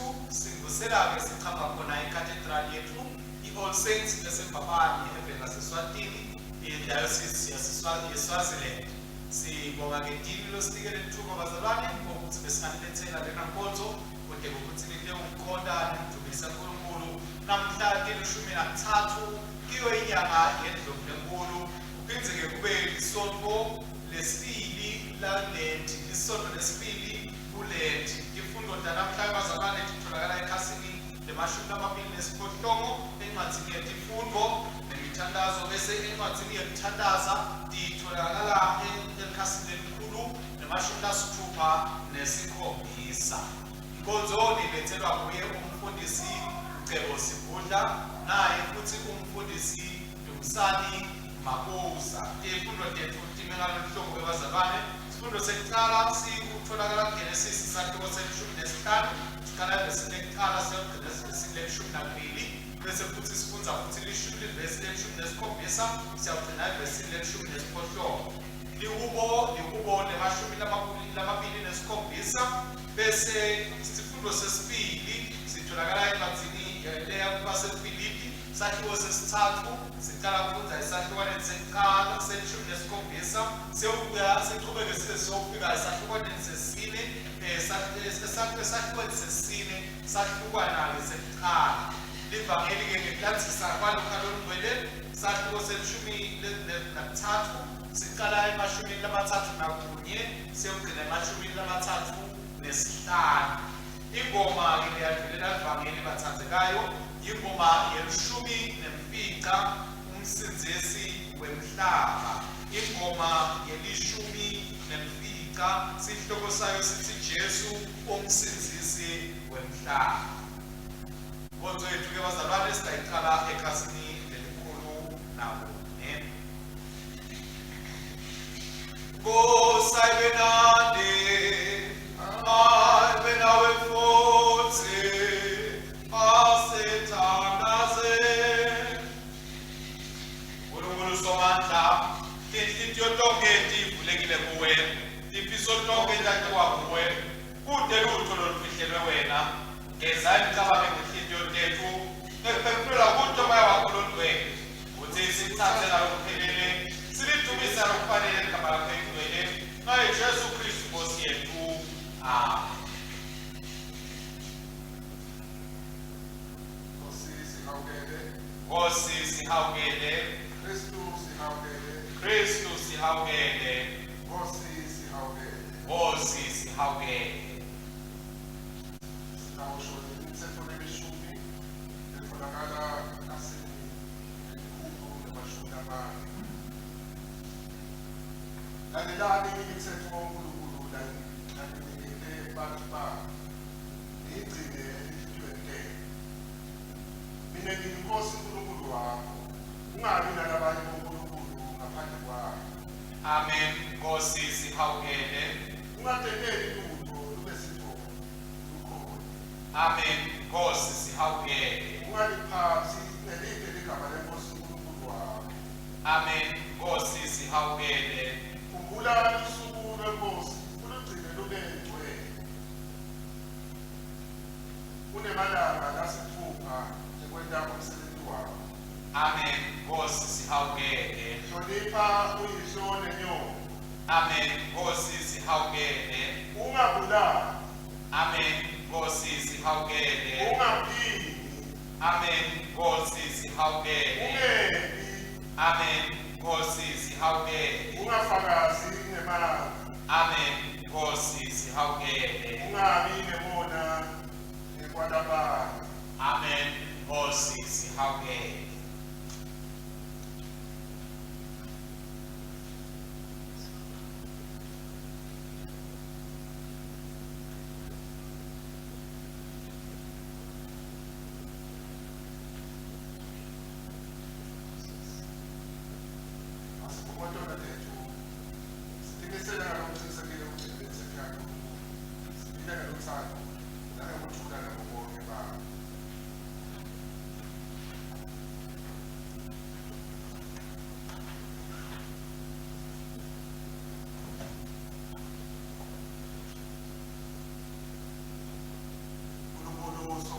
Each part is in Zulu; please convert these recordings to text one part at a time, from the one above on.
wethu singusela-ke sichamba khona ikhathedrali yethu i-All Saints esembabani evela seswatini idayosisi yeswaziland. Sibonga-ke dini losinikele ithuba bazalwane ukuthi besingalilethela lena nkonzo kude ukuthi lile ukuqonda nemdumisa uNkulunkulu namhla ke-13 kiyo inyanga yeNdlovu lenkulu kuphinde-ke kube isonto lesibili laLenti, isonto lesibili kuLenti. Imfundo namhla bazalwane itholakala ekhasini le-28 encwadzini yezimfundo nemithandazo, bese encwadzini yokuthandaza itholakala ekhasini elikhulu le-67. Inkonzo ilethelwa kuye umfundisi Cebo Sibudla naye futhi umfundisi Dumisani Mabuza. Imfundo yethu timengalo luhlobo bezalwane. Isifundo sekuqala sikutholakala kuGenesis isahluko se-15 siqala ngesine kuqala siyogcina le-12 bese futhi sifunza futhi ivesi le-17 siyagcina ivesi le-18. Likubo le-27 bese isifundo sesibili sitholakala encwadzini yabaseFilipi isahluko sesithathu siqala ukufunda esahlukaneni sekuqala se-17 siqhubeke siyofika esahlukaneni sesine esahlukaneni sesine sahlukana-ke sekuqala. Livangeli-ke ngekulandzisa kwalokhu olungcwele isahluko se-13 siqala e-31 siyogcina e-35. Ingoma-ke leyadlulela livangeli bathandzekayo ingoma ye-10 umsindzisi wemhlaba. Ingoma ye-10 sihloko sayo sithi Jesu umsindzisi wemhlaba. Inkonzo yethu-ke bazalwane sizayiqala ekhasini lelikhulu nakune. Nkosi ayibe nande, ayibe nawe futhi, asithandaze. Unkulunkulu Somandla, inhliziyo tonke ivulekile kuwe, imfiso tonke itakiwa kuwe, kude lutho lolufihlelwe wena. Geza imicabango ngenhliziyo yethu nekuphefumula kude umoya wakho longcwele ukuthi sithathe nalokuphelele silidumise lokufanele igama lakho elingcwele ngaye Jesu Kristu Nkosi yethu. Amen. Nkosi sihawukele, Kristu sihawukele, Nkosi sihawukele. Landelani imithetho kaNkulunkulu nanginikele abantu bakhe niyigcine enhliziyweni yenu. Mina ngiyinkosi uNkulunkulu wakho, ungabi nalabanye bonkulunkulu ngaphandle kwakho. Amen. Nkosi sihawukele. Ungadedeli lutho lube sithombe lukhona. Amen. Nkosi sihawukele. Ungaliphathi nelide ligama lenkosi uNkulunkulu wakho. Amen. Nkosi sihawukele. Khumbula usuku lwenkosi ulugcine lube ngcwele. Kunemalanga lasithupha ekwenta umsebenzi wakho. Amen. Nkosi sihawukele. Hlonipha uyihlo nenyoko. Amen. Nkosi sihawukele. Ungabulali. Amen. Nkosi sihawukele. Ungaphindi. Amen. Nkosi sihawukele. Ungebi. Amen. Nkosi sihawukele. Ungafakazi ngemali. Amen. Nkosi sihawukele. Ungabi nemona nekwalabanye. Amen. Nkosi sihawukele.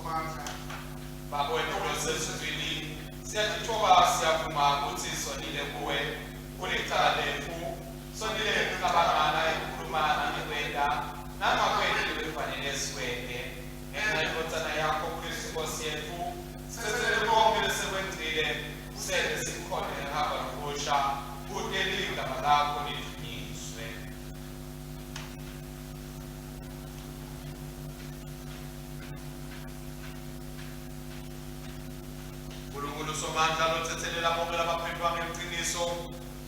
uSomandla. Baba wethu osezulwini, siyathoba siyavuma ukuthi sonile kuwe kulicala lethu, sonile ukucabangana ukukhulumana nekwenda nangakwethu befanele siwende ngenxa yonkosana yakho Kristu Nkosi yethu, senzele konke lesekwenzile usele sikhona ngehamba nokusha kude ligama lakho lidunyiswe. Nkulunkulu Somandla lothethelela bonke labaphendwa ngeqiniso,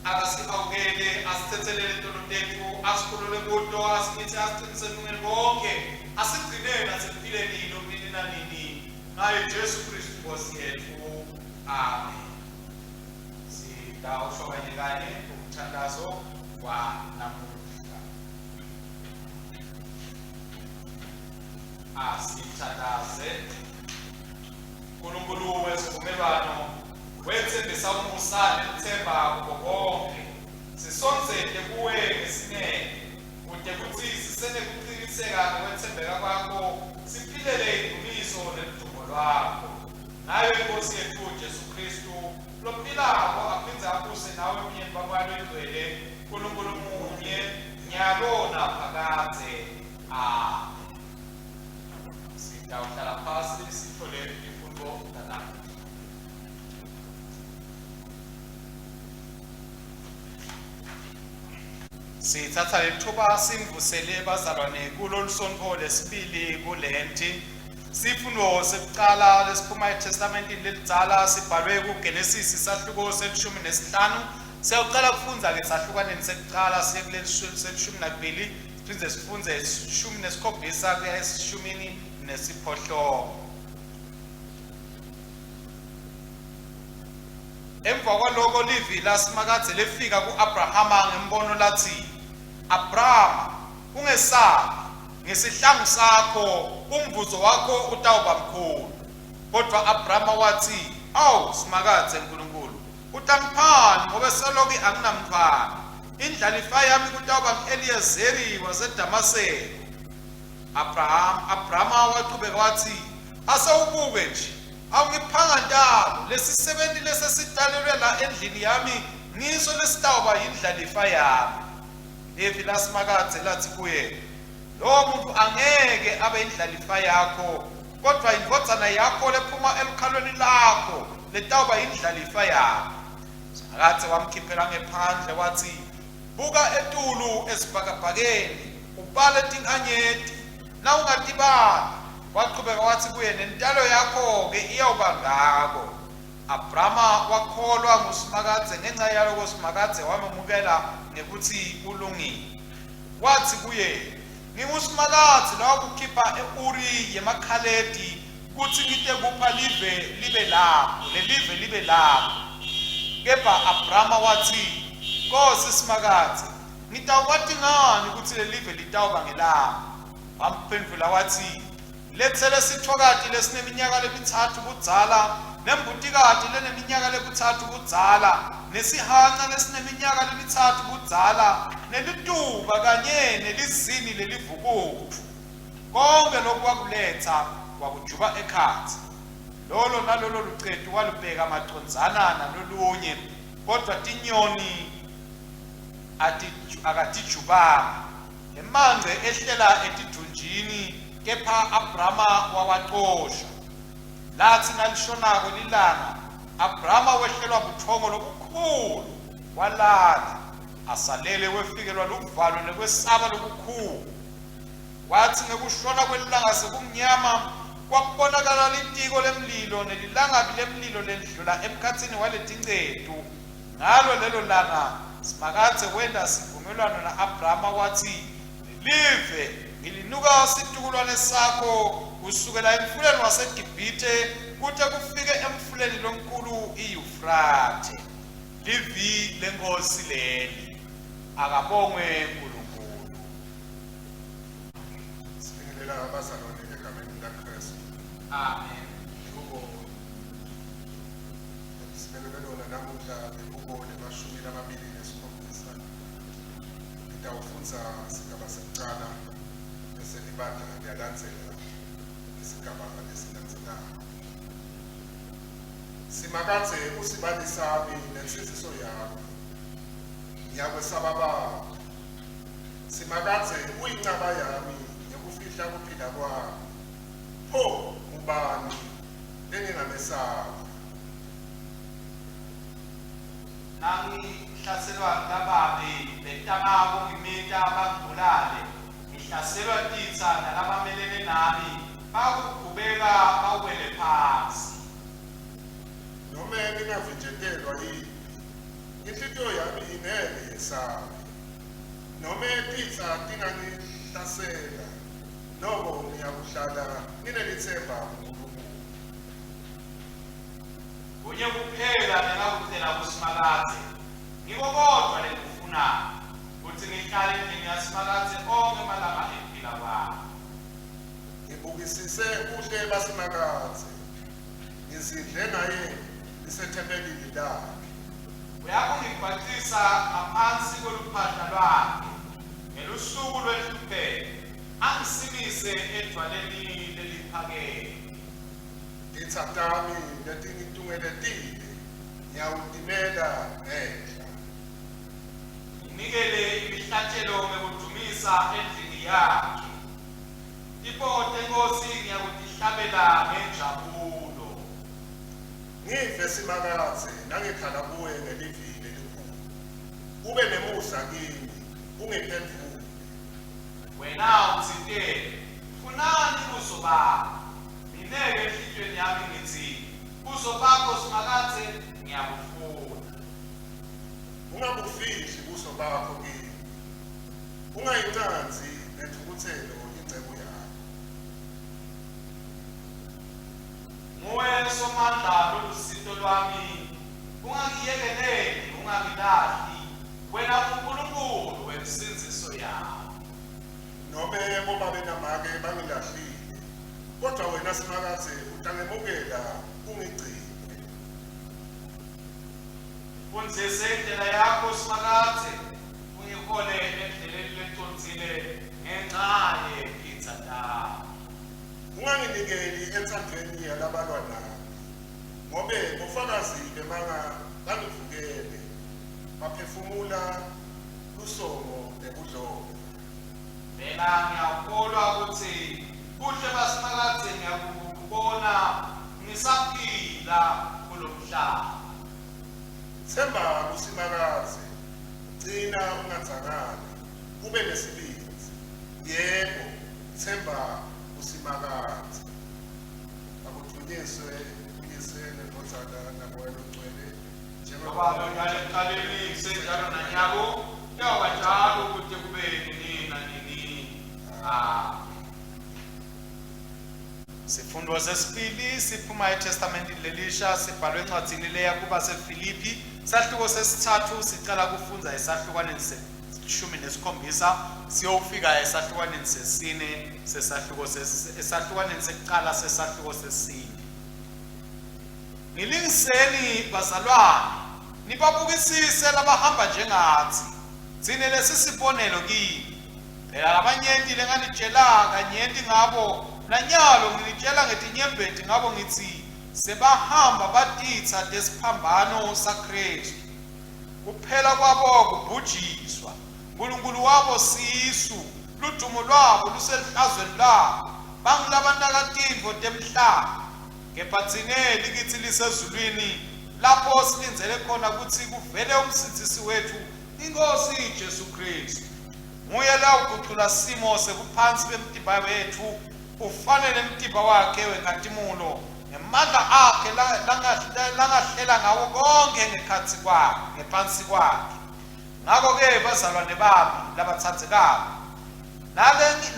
akasihawukele asithethelele intolo tethu, asikhulule kuto, asikithi asiqiniseni bonke, asigcineni nasekuphileni nini nanini ngaye Jesu Kristu Nkosi yethu. Amen. Sitawusho kanye kanye umthandazo wanamuhla. Asithandaze. Nkulunkulu wesivumelwano, wethembisa umusa nethemba kubo bonke, sisonzele kuwe ngesineke, kude kuthi sisenekuqiniseka nokwethembeka kwakho, siphilele indumiso neludumo lwakho. Nayo Nkosi yethu Jesu Kristu, lophilako aphindze abuse nawe umyeni bakwalo egcwele, Nkulunkulu munye, nyalo naphakade. Amen. Sitawuhlala phasi sithole imfundo nanamuhla. Sithatha lethuba simvusele bazalwane kulolu sonto lesibili kulenti. Sifundo sekuqala lesiphuma eTestamentini lelidzala sibhalwe kuGenesis isahluko selishumi nesihlanu. Siyaqala kufundza ke sahlukaneni sekuqala siye kulelishumi nakubili, siphindze sifunde ishumi nesikhombisa kuya esishumini nesiphohlongo. Emva kwaloko livi laSimakadze lefika ku-Abrahama ngembono lathi, Abrahama, ungesabi, ngesihlangu sakho umvuzo wakho utawuba mkhulu. Kodwa Abrahama wathi, awu Simakadze Nkulunkulu, utangiphani ngoba seloki anginamntwana, indlalifa yami kutawuba ngu-Eliyezeri waseDamaseko. Abrahama waqhubeka wathi, asewubuke nje, awungiphanga ntalo, lesisebenti lesesitalelwe la endlini yami ngiso lesitawuba yindlalifa yami. Livi laSimakadze lathi kuye, lowo muntu angeke abe yindlalifa yakho, kodwa indvodzana yakho lephuma elikhalweni lakho letawuba yindlalifa yakho. Simakadze wamkhiphela ngephandle wathi, buka etulu esibhakabhakeni, ubale tinkhanyeti, na ungatibali. Waqhubeka wathi kuye, nentalo yakho-ke iyawuba ngako. Abrahama wakholwa nguSimakadze, ngenxa yaloko uSimakadze wamemukela ngekuthi ulungile. Wathi kuye, nginguSimakadze lawakukhipha e-Uri yemakhaledi kutsi ngite kupha live libe lakho, lelive libe lakho. Kepha Abrahama wathi, Nkosi Simakadze, ngitawukwati ngani kutsi lelive litawuba ngelakho? Wamphendvula wathi, letsele sithokati lesineminyaka lemithathu budzala, nembutikati leneminyaka lemithathu budzala, nesihanca lesineminyaka lemithathu budzala, nelituba kanye nelizini lelivukuthu. Konke lokhu wakuletha wakujuba ekhatsi. Lolo nalolo lucetu walubeka macondzana nalolunye, kodwa tinyoni akatijubanga. Emanze ehlela etidunjini, kepha Abrahama wawaxosha. Lathi nalishonako lilanga, Abrahama wehlelwa buthongo lobukhulu, walala, asalele wefikelwa luvalo nekwesaba lobukhulu. Wathi ngekushona kwelilanga sekumnyama, kwakubonakala litiko lemlilo nelilangabi lemlilo lendlula emkhatsini waletingcetu. Ngalo lelo langa Simakadze wenda sivumelwano na Abrahama wathi, live ngilinuka situkulwane sakho kusukela emfuleni waseGibhithe kute kufike emfuleni lomkhulu iYufrate. Livi lenkosi leli, akabongwe Nkulunkulu. Sibingelela abazalwane egameni likaKristu. Amen. Sibingelela lona namuhla bekubo lemashumi lamabili nesikhombisa. Ngitawufunza sigaba sekuqala bese libandla liyalandzela isigaba lesinye. labo. Simakadze usibanisami nensinziso yakho. Ngiyakwesaba baba. Simakadze uyincaba yami ngekufihla kuphila kwami. Pho ubani engingamesaba. Nangihlaselwa ngababi betamako ngimita abangibulale. Ngihlaselwa titsa nalabamelene nami bakugubeka bawele phansi. Noma ngingavinjetelwa yini, inhliziyo yami ingeke yesabe. Noma pizza tingangihlasela, noko ngiyakuhlala nginelithemba kuNkulunkulu. Kunye kuphela nengakutshela kuSimakadze. Ngiko kodwa lengikufunayo ukuthi ngihlale endlini yaSimakadze onke amalanga empila kwami. Ngibukisise uhle baSimakadze. Ngizidle naye isethempelini lakhe. Uyakungibhacisa ngaphansi koluphahla lwakhe. Ngelusuku lwehlupheko angisimise edwaleni leliphakeme. Ngitsathami letingitungele ngiyawutimela ngenhla. Nginikele imihlatshelo ngekudumisa endlini yakhe. Ipote Nkosi ngiyakutihlabela ngenjabulo. Ngive Simakadze nangikhala kuwe ngelivile likhulu. Ube nemusa kimi, ungiphendule. Wena uthintele, funani ubuso bakho. Mineke enhlizweni yami ngithi, ubuso bakho Simakadze ngiyabufuna. Ungabufihli ubuso bakho kimi. Ungayincanzi nethukuthelo ingcebo yakho. Nguwe somandla lolusito lwami, ungangiyekeleli, ungangilahli, wena uNkulunkulu wensinziso yami. Noma boba benamake bangilahlile, kodwa wena Simakadze utangemukela ungigcine. Unzise indlela yakho Simakadze, ungihole endleleni lecondzile ngenxa yephitsa lakho. Unganginikeli ethandweni yalabalwa nami, ngobe bufakazi bemanga bangivukele, baphefumula lusomo nebudlova. Mina ngiyakholwa ukuthi kuhle baSimakadze ngiyakubona ngisaphila kulomhlaba. Themba kuSimakadze, gcina unganzakali, ube nesibindi. Yebo, themba kuSimakadze. Akuthunyiswe uyise neNdodana naMoya oNgcwele Ngoba njalo emhlabeni kusenjalo nanyabo, kuyoba njalo kude kube nini nanini. Sifundo sesibili siphuma eTestamentini lelisha sibhalwe encwadzini leya kuba seFilipi sahluko sesithathu sicala kufunza esahlukwaneni se-17 siyofika esahlukwaneni sesine esahlukwaneni sekuqala sesahluko sesine. Ngilingiseni bazalwane nibabukisise labahamba njengathi dzine lesi sibonelo kimi. Phela labanyenti lenganitshela kanyenti ngabo nanyalo ngilitshela ngetinyembeti ngabo ngithi sebahamba batitsa desiphambano saKristu. Kuphela kwabo kubhujiswa, uNkulunkulu wabo sisu, ludumo lwabo lusehlazweni labo, bangilabanakatimvo temhlaba. Kepha dzine likitsi lisezulwini lapho silindzele khona kutsi kuvele umsindisi wethu iNkosi Jesu Kristu. Nguye la ugucula simo sekuphansi bemtimba wethu ufanele emtimba wakhe wenkhatimulo ngemandla akhe langahlela ngawo konke ngekhatsi kwakhe ngephansi kwakhe. Ngakho-ke bazalwane bami labatsandzekako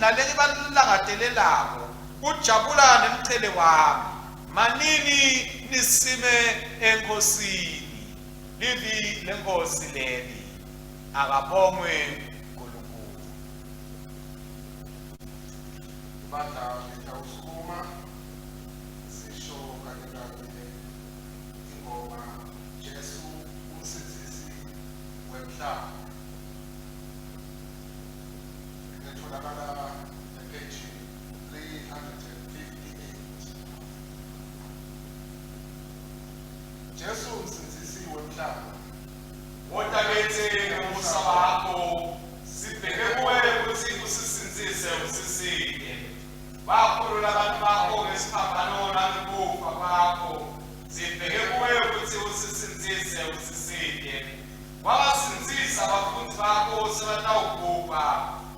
nalengibalangadelelako kujabula nemchele wami manini nisime eNkosini. Livi leNkosi leli akabongwe uNkulunkulu. Ibandla litawusukuma sisho kanye ingoma Jesu umsindisi wemhlaba. Inetholakala epeji 358. Jesu msinzisi wemhlaba. Kodwa bethi ngomusa wakho sibheke kuwe ukuthi usisinzise usisinde. Bakhulula abantu bakho ngesiphambano nangokufa kwakho. Sibheke kuwe ukuthi usisinzise usisinde. Wabasinzisa abafundi bakho sebatawugubha.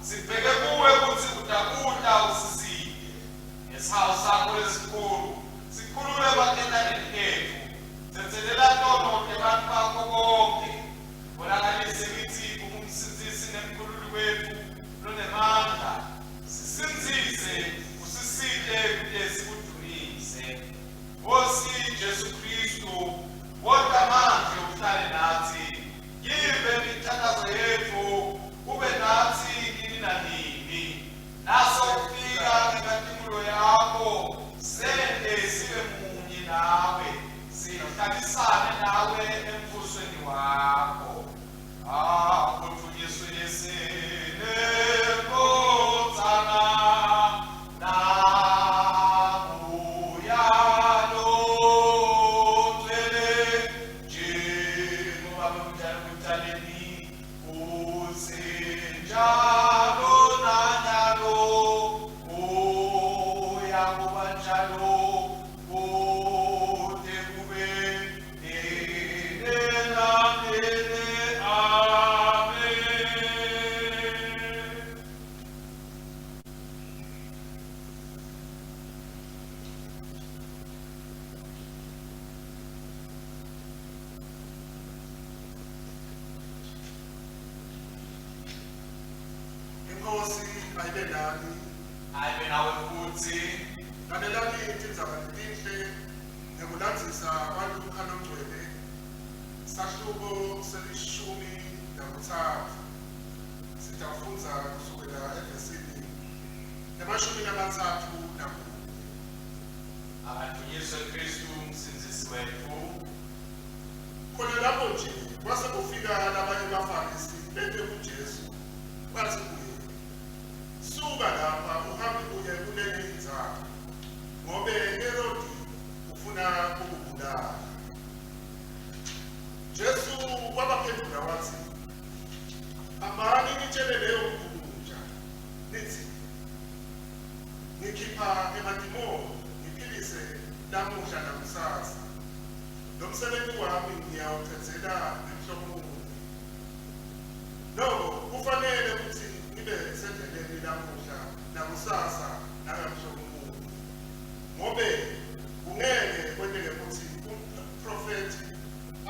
Sibheke kuwe ukuthi udakuda usisinde. Ngeshawu sakho esikhulu sikhulule bakhethaneni bethu. Senzelela ntono abantu bakho bonke. Bonakalise kithi umsinzisi nemkhululi wethu nonemandla. Sisinzise usisinde kude sikudumise. Nkosi Jesu Kristu, kodwa manje uhlale nathi. Yive imithandazo yethu ube nathi nini nanini. Naso ufika ngenkathumulo yakho sende sibe munye nawe. Sihlalisane nawe embusweni wakho. Kuthunyiswe yesine kotsana nabuyalo twele njengoba bemdala kutaleni usenjalo nanyalo uyakuba njalo kude kube nene Inkosi ayibe nani. ayibe nawe futhi. Lalelani izindzaba ezinhle ngekulandzisa abantu uMkhalo Ongcwele sahluko selishumi nakutsatfu. Sitafundza kusukela evesini emashumi namathathu nakunye. Akadunyiswe Kristu umsinzisi wethu. Khona lapho nje kwase kufika labanye abaFarisi bete kuJesu bathi kuye, suka lapha uhambe uye kulenye indawo ngoba Herodi ufuna ukukubulala. Jesu wabaphendula wathi, hambani nitshele leyo mvunja nithi, ngikhipha emadimoni ngiphilise namuhla nakusasa. Lo msebenzi wami ngiyawuthethela emhlomuni. Noko kufanele ukuthi nibe sendleleni namuhla nakusasa nangamhlomuni. Ngobe kungeke kwenteke ukuthi umprofeti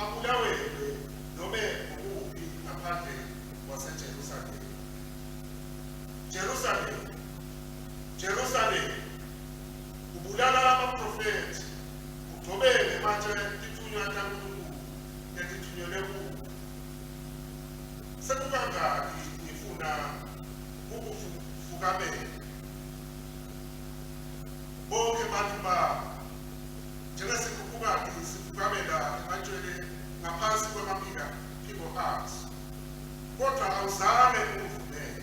abulawelwe noma ukuphi ngaphandle kwaseJerusalema. Jerusalem ubulala abaprofeti ugcobele manje tithunywa taNkulunkulu netithunyelwe kuwe. Sekukangaki ngifuna ukufukamela bonke abantu babo njengesikhukhukade sifukamela ematshwele ngaphansi kwamaphiko aso, kodwa awuzange ungivumele.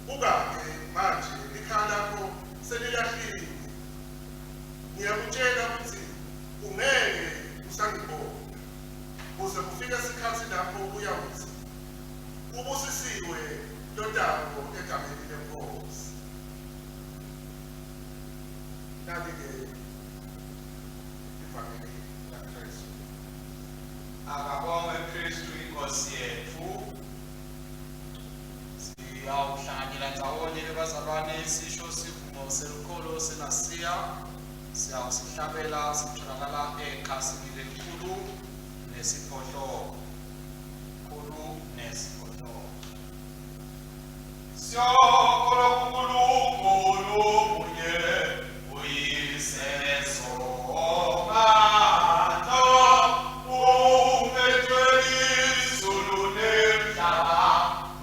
Buka-ke manje ikhaya lakho selilahliwe. Ngiyakutshela ukuthi ungeke usangibona kuze kufike isikhathi lapho uyawuthi ubusisiwe Notabo egameni lenkosi. Nali-ke ivangeli laKristu. Akabonge Kristu inkosi yethu. Siyawuhlanganyela ndawonye bazalwane isisho sivumo selukholo senasiya. Siyawusihlabela sitholakala ekhasini elikhulu nesiphohlo. Siyakholwa kuNkulunkulu munye uyiseso mandla umphethwe izulu nemhlaba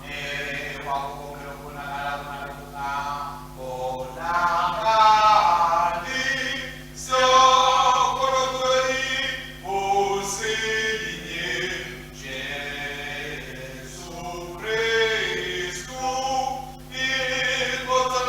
newakho kubonakala kungabonakali. Siyakholwa kuyibusinye Jesu Kristu inkosi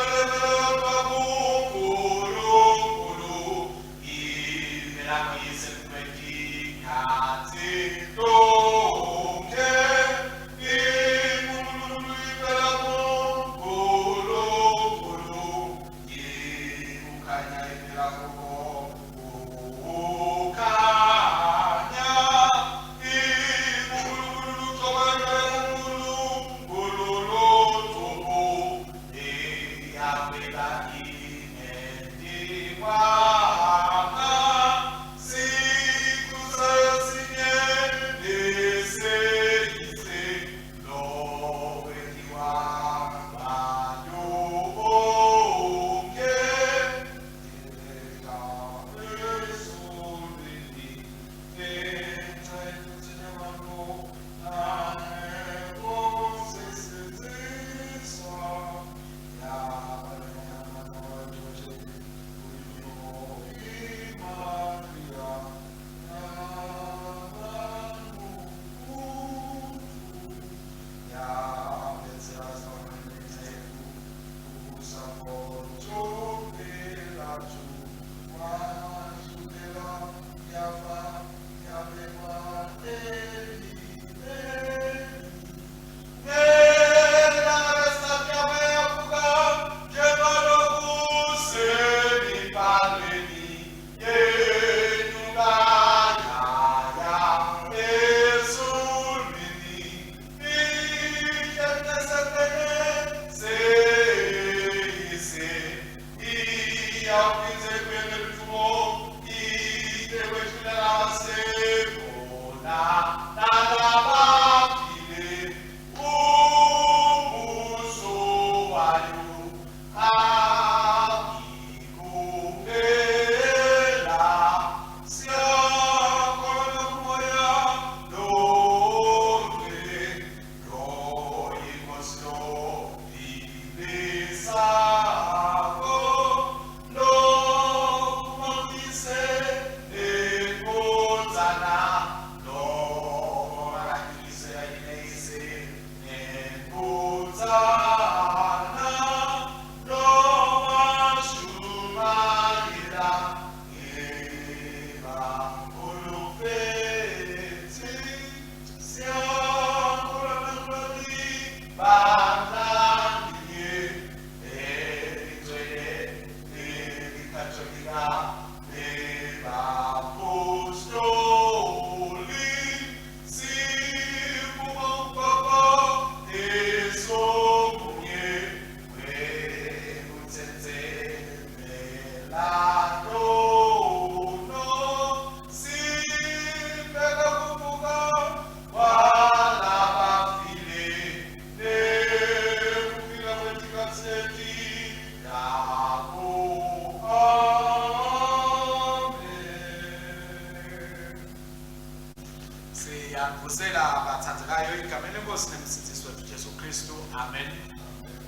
Siyakuvusela abathandekayo egameni lenkosi nemsindisi wethu Jesu Kristu. Amen.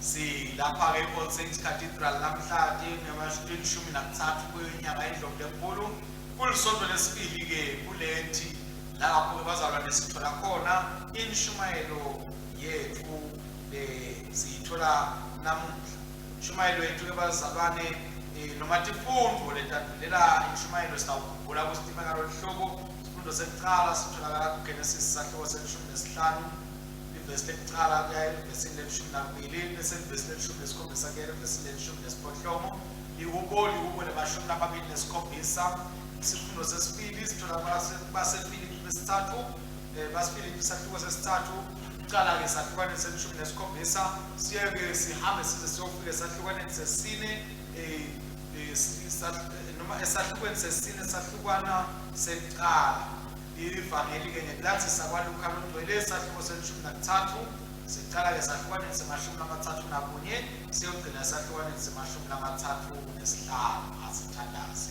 Silapha ke All Saints Cathedral namhlanje ngamashumi namathathu kwenyanga eNdlovu enkulu. Kulisonto lesibili ke kulethi lapho bazalwane sithola khona inshumayelo yethu siyithola namuhla. Inshumayelo yethu ke bazalwane noma tifundo letandulela inshumayelo sitawukhumbula kusitimeka loluhlobo. Isifundo sekuqala sitholakala kuGenesis sahluko se-15 ivesi lekuqala kuya evesini le-12 bese ivesi le-17 kuya evesini le-18. Lihubo le-27. Isifundo sesibili sitholakala baseFilipi besithathu baseFilipi sahluko sesithathu kuqala ke sahlukwane se-17 siye-ke sihambe size siyofika esahlukwaneni sesine noma esahlukweni sesine sahlukwana sekuqala. Ivangeli ke ngelathi sakwaLuka longcwele esahluko se-13 siqala ke sahlukwaneni se-31 siyogcina esahlukwaneni se-35 asithandazi.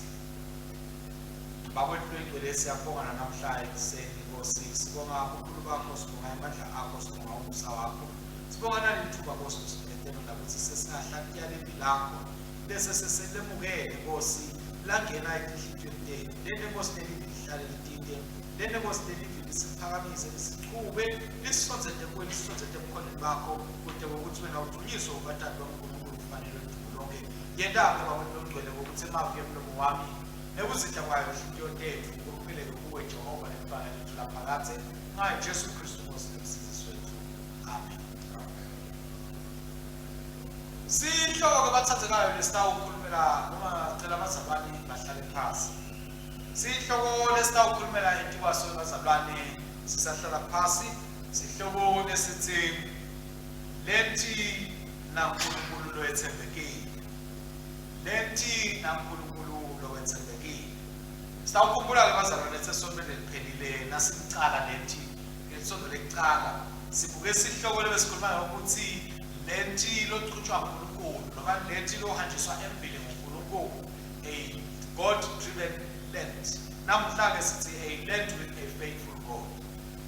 Bakwethu longcwele siyabonga namhlanje ekuseni Nkosi, sibonga uNkulunkulu bakho, sibonga amandla akho, sibonga umusa wakho, sibonga nalithuba Nkosi usilethele ukuthi sesingahlala lempi lakho bese seselemukele Nkosi langena ezinhliziyweni zethu. Lento Nkosi lihlale lidinde, lento Nkosi livile siphakamise lisichube lisonzele kuwe, lisonzele ebukhoneni bakho kude ukuthi wena udunyiswe uBatata kaNkulunkulu kufanele udumo lonke. Yenda-ke bakwethu longcwele ukuthi emavi emlomo wami nekuzidla kwayo inhliziyo yethu ukuphilele kuwe Jehova nemntwana lethu laphakade ngaye Jesu Kristu Nkosi nemsindisi wethu. Amen. Sihloko abathathekayo lesitawukhulumela noma cela abazalwane bahlale phansi. Sihloko lesitawukhulumela intwaso yabazalwane sisahlala phansi. Sihloko lesithi lethi naNkulunkulu loethembekile. Lethi naNkulunkulu loethembekile. Sitawukhumbula ke bazalwane sesonto eliphelile nasimcala lethi ngesonto lekuqala sibuke sihloko lebesikhuluma ukuthi lethi loqhutshwa uNkulunkulu noma lethi lohanjiswa empili nguNkulunkulu, a God driven land. Namhla ke sithi a land with a faithful God.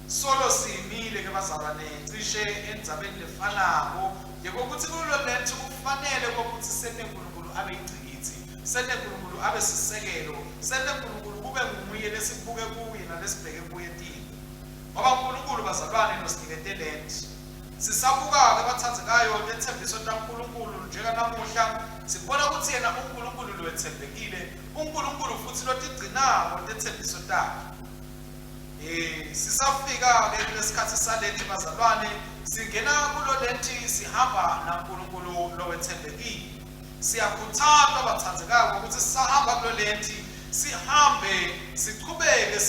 Solo simile ke bazalwane cishe endzabeni lefanako yekokuthi kulo lethi kufanele ukuthi seNkulunkulu abe ingcikitsi, seNkulunkulu abe sisekelo, seNkulunkulu kube nguye lesibuke kuye nalesibheke kuye empini. Ngoba uNkulunkulu bazalwane nosinikete lethi sisabuka ke bathathekayo lethembiso laNkulunkulu njenganamuhla sibona ukuthi yena uNkulunkulu loethembekile, uNkulunkulu futhi lotigcinako lethembiso takhe. Sisafika ke kulesikhathi salethi bazalwane singena kulo lethi sihamba naNkulunkulu loethembekile. Siyakhuthaza abathathekayo ukuthi sisahamba kulo lenti sihambe siqhubeke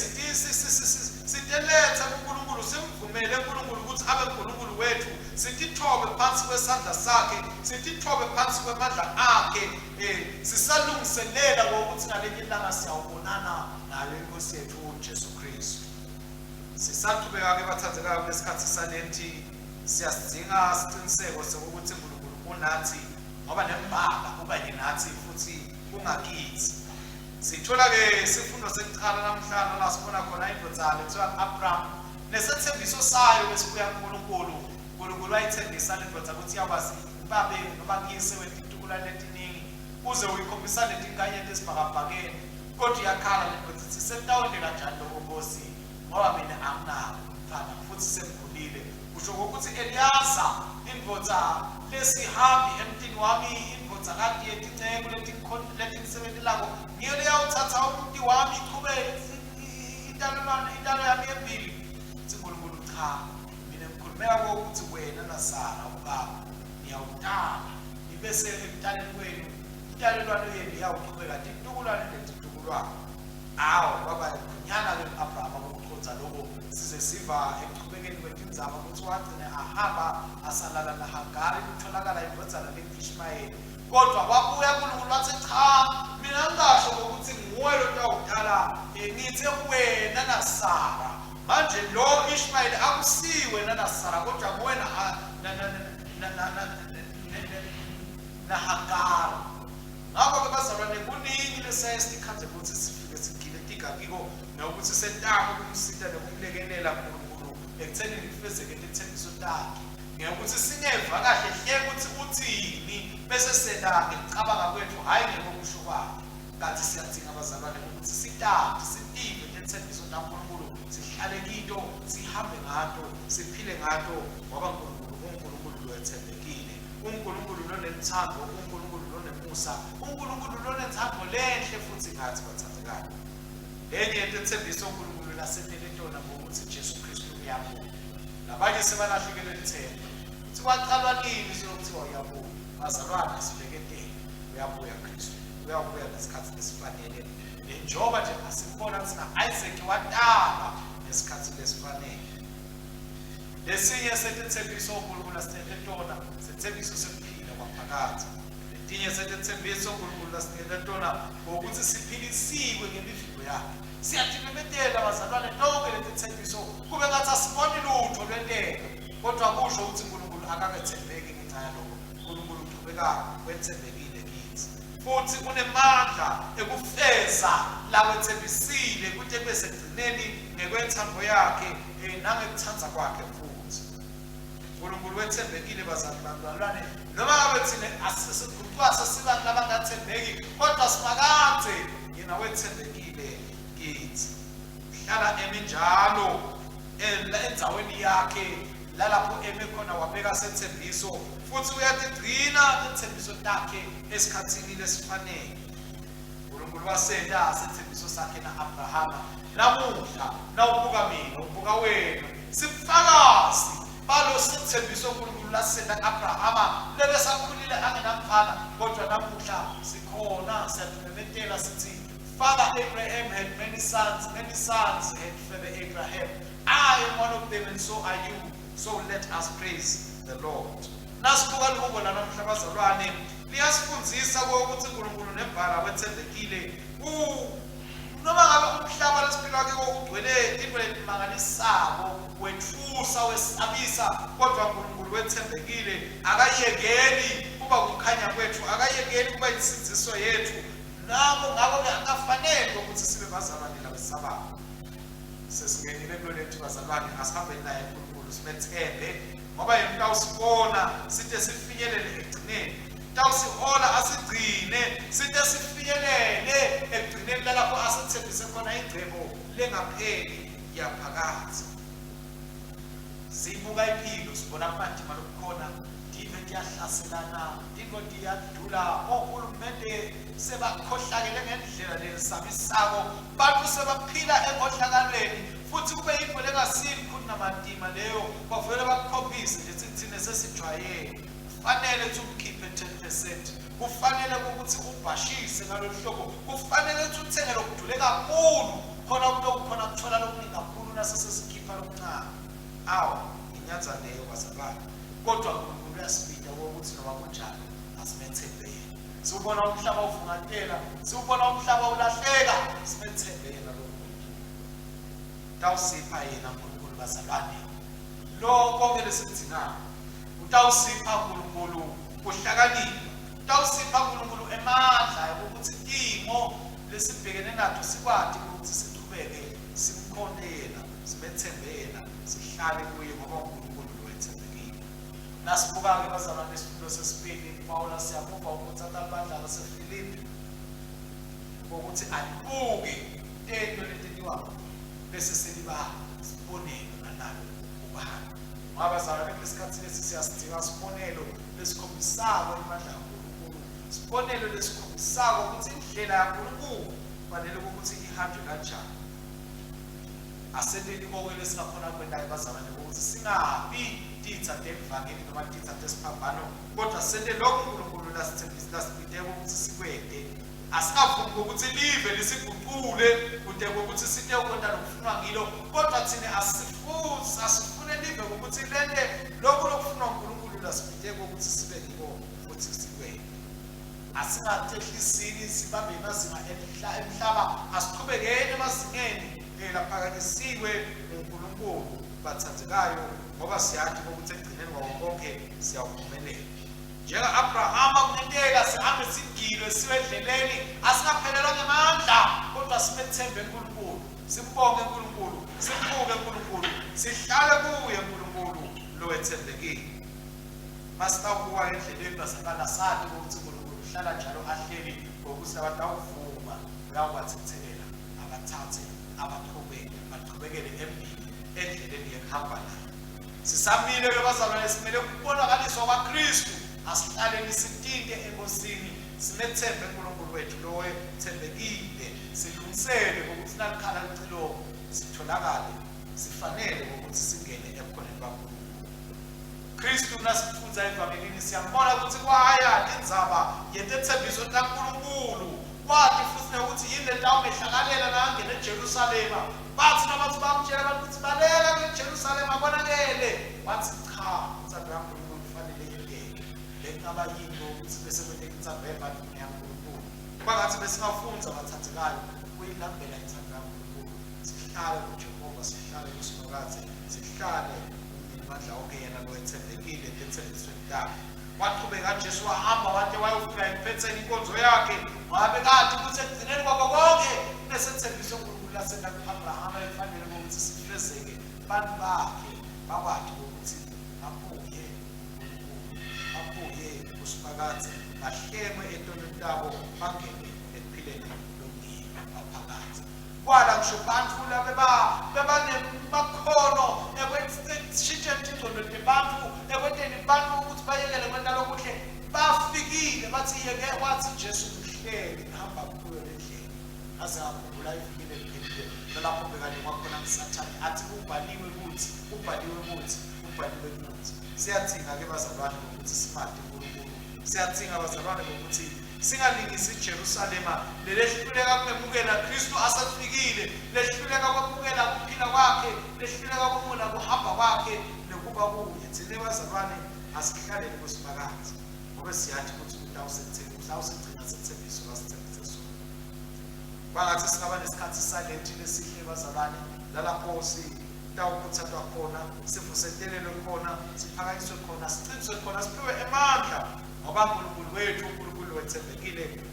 siteletha kuNkulunkulu simvumele uNkulunkulu ukuthi abe uNkulunkulu wethu sitithobe phansi kwesandla sakhe sitithobe phansi kwamandla akhe sisalungiselela ukuthi ngalenye ilanga siyawubonana nayo inkosi yethu uJesu Kristu. Sisaqhubeka ke bathathekayo kulesikhathi salenti siyasidinga isiqiniseko sokuthi uNkulunkulu unathi ngoba nembala kuba yinathi futhi ungakithi. Sithola ke isifundo sekuqala namhlanje la sibona khona indodana ekuthiwa Abraham nesethembiso sayo besibuya kuNkulunkulu. uNkulunkulu wayithembisa le ndoda ukuthi iyakwazi babe noma kuyise wetitukulane letiningi uze uyikhombisa letinganyeti esibhakabhakeni kodwa iyakhala le ndoda ithi sentawonde kanjani lokho Nkosi ngoba mina anginawo mfana futhi semkhulile. Kusho ukuthi Eliyaza indvodza lesihambi emntini wami indvodza kade yetinceku letingisebenzelako ngiyo leyawuthatha umuntu wami iqhubeke intalo yami yempilo. uNkulunkulu cha mina ngikhulumela ukuthi wena naSara ubaba niyawutala ibese emntaleni wenu intalelwano yenu iyawuqhubeka titukulane letitukulwane. Awu baba kunyana ke Abraham ukuchotha lokho size siva ekuqhubekeni kwetindzaba ukuthi wagcina ahamba asalala naHagari kutholakala indodana leIshmayeli. Kodwa kwabuya uNkulunkulu wathi cha mina ngisho ukuthi nguwe lo tawudala ngithi wena naSara manje lo Ishmayeli akusiwe naSara kodwa kuwena naHagari. Ngakho ke bazalwane kuningi lesayesikhanje ukuthi sifike sigiletika kiko nokuthi sentamo ukumsita nokumlekelela uNkulunkulu ekutheni ngifezeke lethembiso lakhe ngokuthi singeva kahle hle ukuthi uthini bese senake ngicabanga kwethu hayi ngekusho kwakhe. Kanti siyadinga abazalwane ukuthi sitate sitive lethembiso laNkulunkulu sihlale kito sihambe ngato siphile ngato ngoba uNkulunkulu loethembekile uNkulunkulu lonethando uNkulunkulu lonemusa uNkulunkulu lonethando lenhle futhi ngathi bathandekayo. Enye into ethembisa uNkulunkulu lasetelentona ngokuthi Jesu Kristu uyabuya. Labanye sebalahlekele lithemba. Uthi kwaqalwa nini sokuthiwa uyabuya? Bazalwane sibheketele uyabuya Kristu. Uyabuya ngesikhathi esifanele. Njengoba nje asibona ukuthi Isaac watala ngesikhathi lesifanele. Lesinye setethembiso uNkulunkulu lasetelentona sethembiso sekuphila kwaphakathi. Letinye setethembiso uNkulunkulu lasetelentona ngokuthi siphilisiwe ngemiviko yakhe. Siyatimemetela abazalwane lonke lethembiso kube ngathi asiboni lutho lwenteko kodwa kusho ukuthi uNkulunkulu akakethembeki ngenxa yalokho. uNkulunkulu uqhubeka wethembekile kithi futhi unemandla ekufeza lawethembisile kuthi bese egcineni ngekwenthando yakhe nangekuthanza kwakhe futhi. uNkulunkulu wethembekile bazalwane noma ngabe thina asisiguqwasa sibantu abangathembeki kodwa simakade yena wethembekile kithi. Hlala eminjalo endzaweni yakhe lalapho eme khona wabeka sethembiso futhi uyatigcina lethembiso lakhe esikhathini lesifanele. uNkulunkulu wasenda sethembiso sakhe naAbrahama. Namuhla nawubuka mina ubuka wena sifakazi balo sethembiso uNkulunkulu lasenda Abrahama lebesakhulile angenamfana kodwa namuhla sikhona siyadumemetela sithi Father Abraham had many sons had Father Abraham. I am one of them and so are you. So let us praise the Lord. Nasibuka lokho la namhla bazalwane liyasifundzisa ukuthi uNkulunkulu nembala wethembekile. Noma ngabe umhlaba lesiphila kiko ugcwele into elimangalisako wethusa wesabisa kodwa uNkulunkulu wethembekile akayekeli kuba kukhanya kwethu akayekeli kuba insindziso yethu. Ngakho ke akafanele ukuthi sibe bazalwane labesabayo. Sesingenile kulo lethu bazalwane asihambe naye uNkulunkulu simethembe ngoba yena utawusibona sithe sifinyelele ekugcineni. Utawusihola asigcine sithe sifinyelele ekugcineni lapho asithembise khona ingcebo lengapheli yaphakathi. Sibuka impilo sibona manje malokukhona dive kuyahlaselana ingoti iyadula ohulumende sebakhohlakele ngendlela lesamisako bantu sebaphila ekhohlakalweni futhi kube yinto lengasikho kunamatima leyo bavele bakukhombise nje thina sesijwayele kufanele ukukhiphe 10% kufanele ukuthi ubhashise ngalolu hlobo, kufanele ukuthi uthenge lokudule kakhulu khona khona kuthola lokuningi kakhulu nasesesikhipha lokuncane. Awu inyanza leyo bazalwane, kodwa uNkulunkulu uyasibida ukuthi noma kunjalo asimethembele. Siubona umhlaba uvungatela, siubona umhlaba ulahleka, simethembele lo Nkulunkulu. Utawusipha yena uNkulunkulu bazalwane lokho lesikudingayo. Utawusipha uNkulunkulu kuhlakanipha, utawusipha uNkulunkulu emandla ukuthi imo lesibhekene nazo sikwadi ukuthi siqhubeke simkhonela, simethembela, sihlale kuye ngoba uNkulunkulu wethembekile. Nasibuka-ke bazalwane isifundo sesibili, Pawulo siyabuka ukuthi abandla laseFilipi ukuthi alibuke into leteniwayo bese seliba sibonelo nanalo ubani. Abazalwane kulesikhathi lesi siyasidinga sibonelo lesikhombisayo imandla kaNkulunkulu, sibonelo lesikhombisayo ukuthi indlela kaNkulunkulu kufanele ukuthi ihambe kanjani. Asendeni konke lesingakhona kwendayo bazalwane ukuthi singabi tithathe evangeli noma tithathe isiphambano, kodwa sende lokho uNkulunkulu lasithembisa lasibide ukuthi sikwede. Asingavumi ukuthi live lisiguqule kude ukuthi sithe ukwenza lokufunwa ngilo, kodwa thina asifune live ukuthi lende lokho lokufunwa uNkulunkulu lasibide ukuthi sibe ngiko futhi sikwede. Asingathehlisini sibambe amazinga emhlaba, asiqhubekeni emazingeni laphakanyisiwe uNkulunkulu bathathekayo, ngoba siyathi ukuthi ekugcineni kwawo konke siyawuphumelela. Njenga-Abrahama kunenteka sihambe sigilwe siwe endleleni, asingaphelelwa ngamandla, kodwa simethembe uNkulunkulu, simbonge uNkulunkulu, simbuke uNkulunkulu, sihlale kuye uNkulunkulu lo wethembekile. Masitawubuka endleleni bazalwana sathi ukuthi uNkulunkulu uhlala njalo ahleli ngokuthi abantu awuvuma uyakwazi ukuthelela abathathe baqhubekele embili endleleni yokuhamba nayo. Sisamile-ke bazalwane simele ukubonakaliswa kwaKristu, asihlaleni sitinde enkosini, simethembe uNkulunkulu wethu lo wethembekile, silungisele ukuthi nalikhala licilongo sitholakale sifanele ukuthi singene ebukhoneni kaNkulunkulu. Kristu nasifunza evangelini siyambona ukuthi kwahayati indzaba yetethembiso kaNkulunkulu, kwathi futhi ukuthi yini lentawo mehlakalela nangena eJerusalema. Bathi nabathi bamtshela abantu ukuthi baleka eJerusalema konakele, wathi cha, intsamba kaNkulunkulu kufanele yengeke. Lekungaba yinto ukuthi bese kwenteka intsamba ebantwini yaNkulunkulu, kuba ngathi besingafunza abathathekayo kuyilambela intsamba kaNkulunkulu. Sihlale kuJehova, sihlale kuSinokazi, sihlale kumandla onke yena lo wethembekile ethembisweni lakhe. Waqhubeka Jesu wahamba wade wayofika ekuphetheni inkonzo yakhe, ngabe kade ukuthi ekugcineni kwakho konke nesethembiso uNkulunkulu lasena ku-Abrahama efanele ukuthi sifezeke abantu bakhe bakwazi ukuthi babuye kuSinokazi, bahlengwe entonini labo, bangene ekuphileni lomnini ngaphakathi. Kwala ngisho bantu bebanemakhono ekwentshintsheni ingqondo zebantu, ekwenteni bantu ukuthi bayekele kwenta lokuhle, bafikile bathi yeke wathi Jesu uhleli hamba kuyo le ndlela. Aze akhumbula ifikile ephelile nalapho bekade kwakhona uSathane athi ubhaliwe ukuthi siyadinga-ke bazalwane ukuthi simade uNkulunkulu, siyadinga bazalwane ukuthi singalingisi iJerusalema lelehluleka kumemukela Kristu asafikile, lehluleka kwamukela ukuphila kwakhe, lehluleka kumula kuhamba kwakhe nekuba kuye. Thina bazalwane asikhalele kuSinokazi, ngoba siyathi ukuthi utawusigcina sithembiso lasithembise sona. Bangathi singaba nesikhathi salenti lesihle bazalwane, lalapho sitawukuthathwa khona, sivuselelelwe khona, siphakanyiswe khona, siqiniswe khona, siphiwe emandla, ngoba uNkulunkulu wethu uNkulunkulu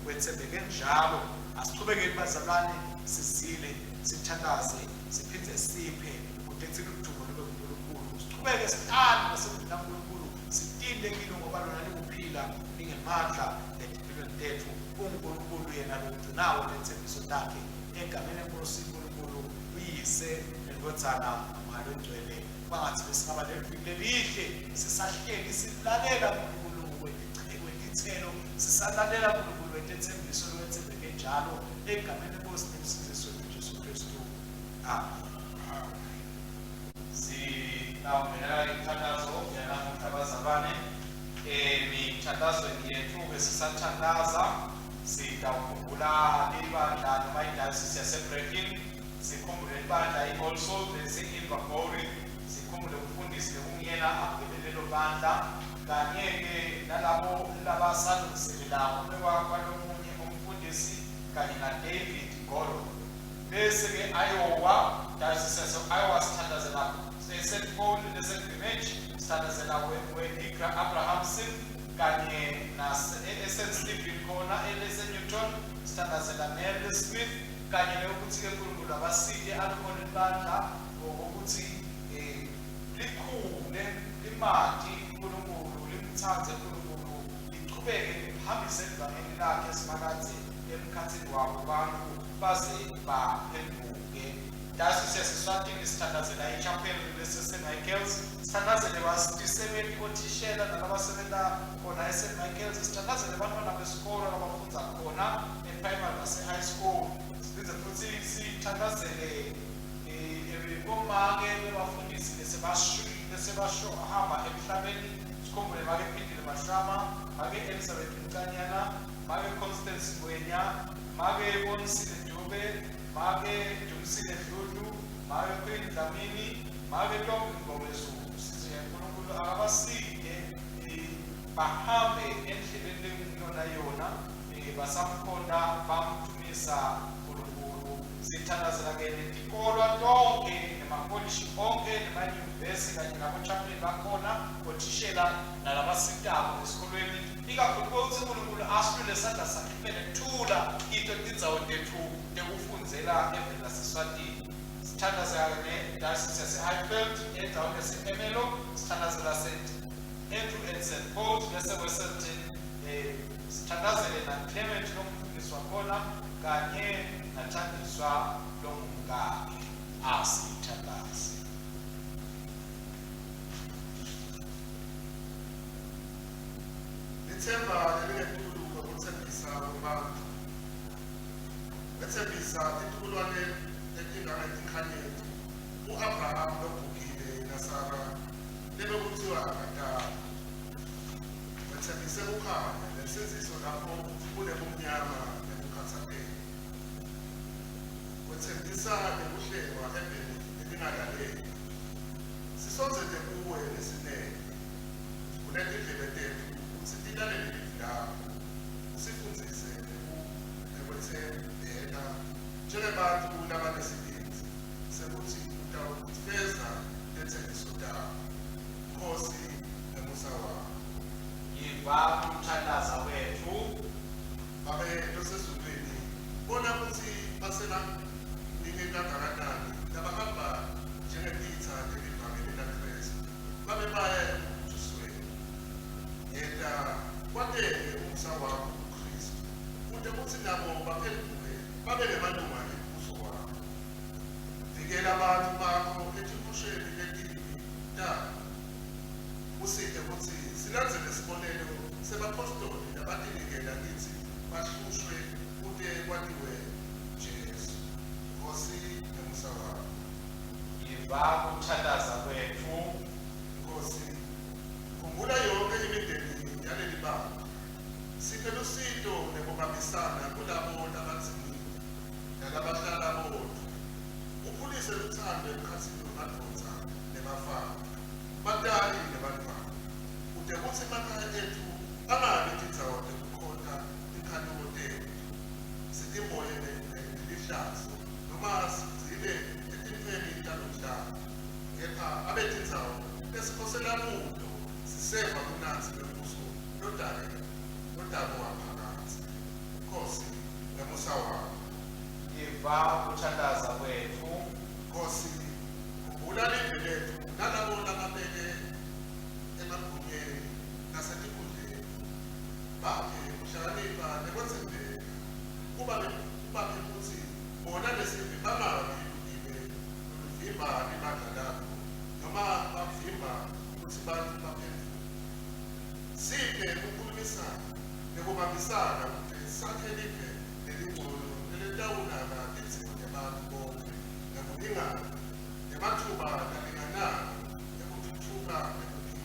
wethembeke njalo. Asiqhubekeni bazalwane, sizile, sithandaze, siphinde siphe kude kuthi udumo lube kuNkulunkulu. Siqhubeke sihlale nasebandleni kaNkulunkulu, sitinde kilo ngoba lona likuphila lingemandla empilweni zethu. uNkulunkulu yena lo ugcinawo lethembiso lakhe egameni lenkosi uNkulunkulu uyise nendodzana amalo engcwele. Bangathi besingaba leviki lelihle sisahleli silalela uNkulunkulu kwethithelo, sisalalela uNkulunkulu wethembiso lwethembeke njalo egameni lenkosi nemsiziso uJesu Kristu. Amen. Sinawubingelela imithandazo yanamuhla bazalwane. emithandazweni yethu besisathandaza sidawukhumbula ibandla noma idayosisi yaseBrecken, sikhumbule ibandla i-All Souls lesi-Invergowrie, sikhumbule umfundisi nekungiyena abelelelo bandla, kanye-ke nalabo labasalungiselelayo kwalomunye umfundisi kanye na-David Golo. Bese-ke Iowa, dayosisi yase-Iowa sithandazela St. Paul leseGreenwich, sithandazela we-Igra Abrahamson, kanye na-St. Stephen khona elese-Newton, sithandazela Mary Smith, kanye nokuthi-ke uNkulunkulu abasike alukhona ibandla ngokuthi likhule limadi uNkulunkulu, limthande uNkulunkulu, liqhubeke lihambise ivangeli lakhe esimakade emkhathini wabo abantu baze baphenduke. Dayosisi yaseSwatini sithandazela ichapel lese-St. Michael's, sithandazele basitisebenti othishela nalabasebenza khona e-St. Michael's, sithandazele abantwana besikolo abafunda khona e-primary nase-high school, sibize futhi sithandazele omake bebafundisi besebahamba emhlabeni, sikhumbule make Phindile Mashama, make Elizabeth Mkanyana, make Constance Ngwenya, make Bonisile Dube, make Dumisile Dludlu, make Queen Dlamini, make Ntombi Ngomezulu. uNkulunkulu akabasike bahambe endleleni yona basamkhonda bamthumisa uNkulunkulu. Sithandazela-ke netikolo tonke nemakolishi onke nemanyuvesi kanye nabochapeli bakhona, othishela nalabasitabo esikolweni, ikakhulu ukuthi uNkulunkulu asilule isandla sakhe kumele thula into tindzawo tethu tekufundzela eveni laseSwatini. Sithandazela ne-dayosisi yase-Highfield endzaweni yase-Ermelo, sithandazela St. Andrew and St. Paul lese-Wesselton, sithandazele na-Clement lomfundisi wakhona kanye nathandiswa lomkakhe asithandaze. Lithemba elingetuluka ukuthembisa kubantu. Lethembisa itulwane etingangetinkhanyeti. U-Abraham loBhukile naSara lebekuthiwa akadala. Lethembise kukhanya nesiziso lapho kunebumnyama nebukhathazeki. Wethembisa nekuhlekwa eveni elingalaleki. Sisonzele kuwe nesineke. Unetindlebe tethu ukuthi tilalele ilizwi lakho. Usifundzise nekwethembeka njengabantu labanesibindi sekuthi utawufeza lethembiso takho. Nkosi nemusa wakho. Yiva umthandaza wethu. Babe losezulwini bona ukuthi basenaningi kangakanani labahamba njengetitha lelivangeli laKristu babe baya emjusweni. Yena kwateke umusa wakho kuKristu kude kuthi nabo baphenduke babe nemalunga embuso wakho. Vikela abantu bakho etihusheni letibi takho. Usite ukuthi silandzele isibonelo sebapostoli labatinikela kithi bahlushwe kude kwatiwe Jesu. Nkosi nemusa wakho. Yiva umthandaza wethu. Nkosi, khumbula yonke imindeni yaleli banga. Siphe lusito nekubambisana kulabo labadzimile nalabahlala bodwa. Ukhulise luthando emkhatsini wemadvodza nebafana, batali nebantwana. Kude kuthi emakhaya ethu angabi tindzawo tekukhonta tinkhanuko tethu. Sitimboye nelihlazo noma sigcile etintfweni talomhlaba. Kepha abe tindzawo lesikhosela kuto siseva kunansi lwembuso lodalo waphakathi. Nkosi nemusa wakho. Yiva umthandaza wethu. Nkosi, khumbula live lethu nalabo lababeke emagunyeni nasetikhundleni. Bakhe ukuhlakanipha nekwethembeka. Kubaphe ukuthi bona lesivi bangabi lulivimba ibandla lakho noma bavimba ukuthi bantu baphenduke. Siphe ukukhulumisana nekubambisana ukuthi sakhe live lelingcono lelitawunaka izimo zabantu bonke nekulingana nemathuba alinganayo ekuthuthuka nekuphila.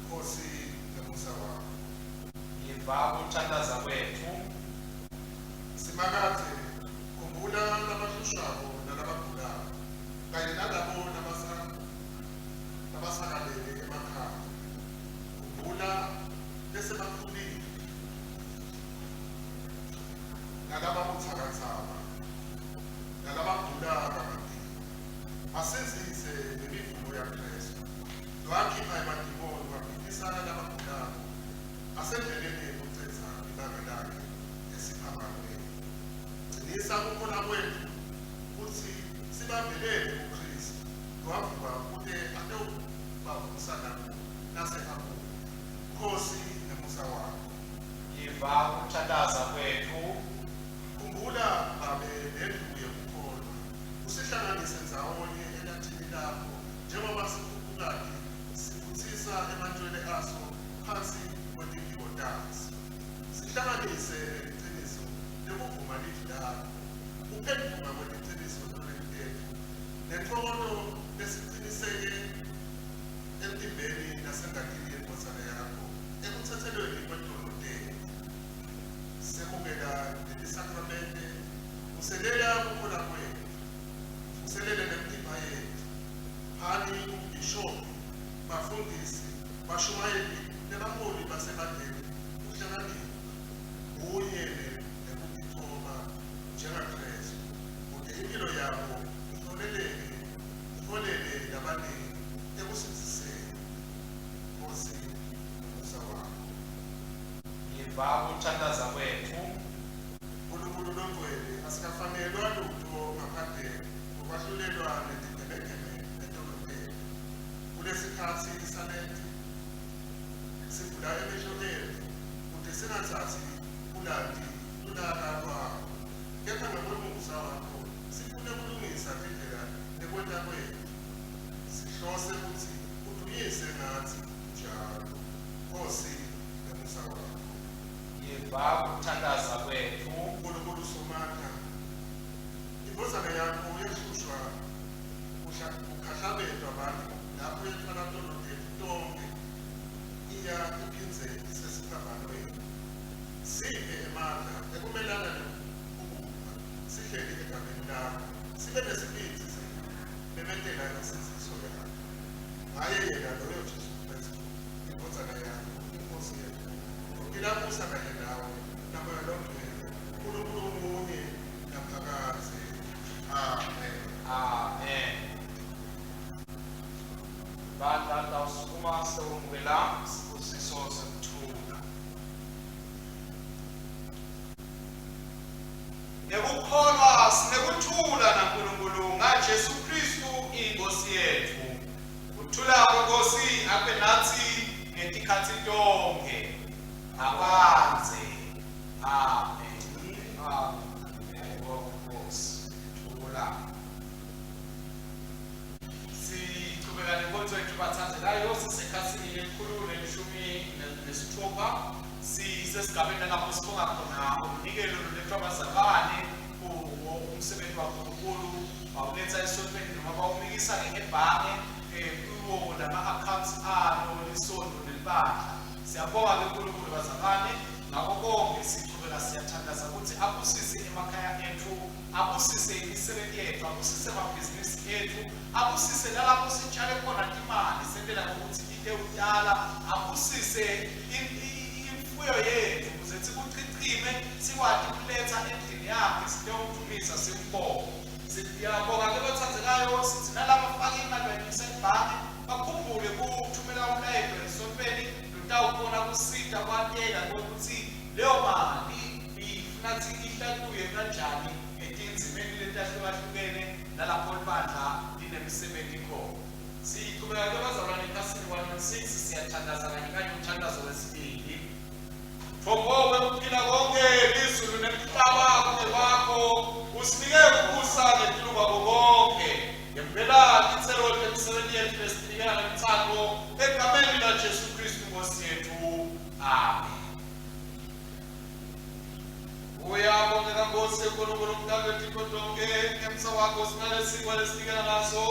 Nkosi labakhushako nalabagulayo kanye nalabo nabasakalele emakhaya. Khumbula bese bakhulile nalababuthakathaka nalabagula kabanti. Asenzise nemivumo yaKristu. Wakhipha emadimoni waphikisana nabagulayo. Asendleleni yokucetha ibanga lakhe esiphambanweni. Gcinisa ukukhona kwethu ukuthi sibambelele kuKristu. Wavuka kute atewubavusa nabo nasehambo. Nkosi nemusa wakho. Yiva ukuthandaza kwethu. Khumbula babe nendlu yokukholwa. Usihlanganise ndzawonye elathini lakho njengoba sikhululakhe sifuthisa emantshweni aso phansi kwetimpiko tazo. Sihlanganise ngeqiniso lekuvuma livi lakho. Uphendula kweliciniso lethu nethokoto lesiqiniseke emtimbeni nasengatini yenkosana yakho ekuthathelweni kwedolotela. Sekubeka lelisakramente uselela kukhona kwethu, uselele nemtimba yethu. Hani umbhishobhi, bafundisi, bashumayeli nebaholi basebandleni uhlakaniphile kunye nekukuthoba njengaKristu ukuze impilo yabo iholele nabanengi ekusindiseni. Nkosi nomusa wakho. Yiva ukuthandaza kwethu. Nkulunkulu longcwele asikafanelwa lutho ngaphandle kokwahlulelwa netigelekeqe nedolotela. Kulesikhathi isalenti sivula emehlo ethu ukuze singathathi ulaka lwakho, kepha ngokwemusa wakho sifune ukulungisa indlela nekwenta kwethu. Sihlose ukuthi udunyise ngathi njalo. Nkosi nemusa wakho. Yiva ukuthandaza kwethu. Nkulunkulu Somandla, imbozane yakho yehlushwa ukhahlabelwa abantu lapho yethwala dolotela tonke iya iphindze isesiphambanweni. Siphe emandla ekumelana nokugula, sihleli egameni lakho, sibe nesibindi memendela insinziso yakho. Ngaye yena loyo Jesu Kristu, imbozane yakho, inkosi yethu, ilabusa kanye nawe namoya longcwele, uNkulunkulu munye naphakade. Amen. Amen. Bandla tawusukuma sewungwela sibusiso sekuthula. Nekukholwa sinekuthula naNkulunkulu ngaJesu Kristu inkosi yethu. Ukuthula kwenkosi abe nathi ngetikhathi tonke. Abanze. Amen. Amen. Nkosi. Thula. Sichubeka nenkonzo yethu bathandekayo sisekhasini lekhulu nelishumi nesithupha. Sisesigabeni lapho sibonga khona umnikelo lolethwa abazalwane umsebenzi waNkulunkulu bawuletha esontweni noma bawumikisa ngebhange kuwo lama-accounts alo lisondo nelibandla. Siyabonga uNkulunkulu bazalwane ngakho konke sichubeka siyathandaza ukuthi abusise emakhaya ethu, abusise imisebenzi yethu, abusise amabhizinisi ethu, abusise lalapho sitshale khona imali sentela ukuthi ite udala, abusise imfuyo yethu ukuze sikuchichime sikwazi ukuletha endlini yakhe siyomdumisa simbonge. Siyabonga ke bathandekayo sithi nalabo abafaka imali bayisebhange bakhumbule ukuthumela umlayezo esontweni lutawukhona kusida kwantela ukuthi leyo mali ifuna ukuthi ihlatuye kanjani etinzimeni letahlukahlukene nalapho libandla linemisebenzi khona. Siqhubeka ke bazalwane ekhasini 116 siyathandaza kanye umthandazo wesibili. Thomboke ukuphila konke izulu nemhlaba kunye kwakho usinike ukubusa ngempilo kwabo konke. Ngempela ithelo lemisebenzi yethu lesinikela nemithando egameni likaJesu Kristu Nkosi yethu. Amen. Uyabongeka Nkosi enkulunkulu mdali wethu tonke ngemsa wakho sinale sikwa lesinikela naso.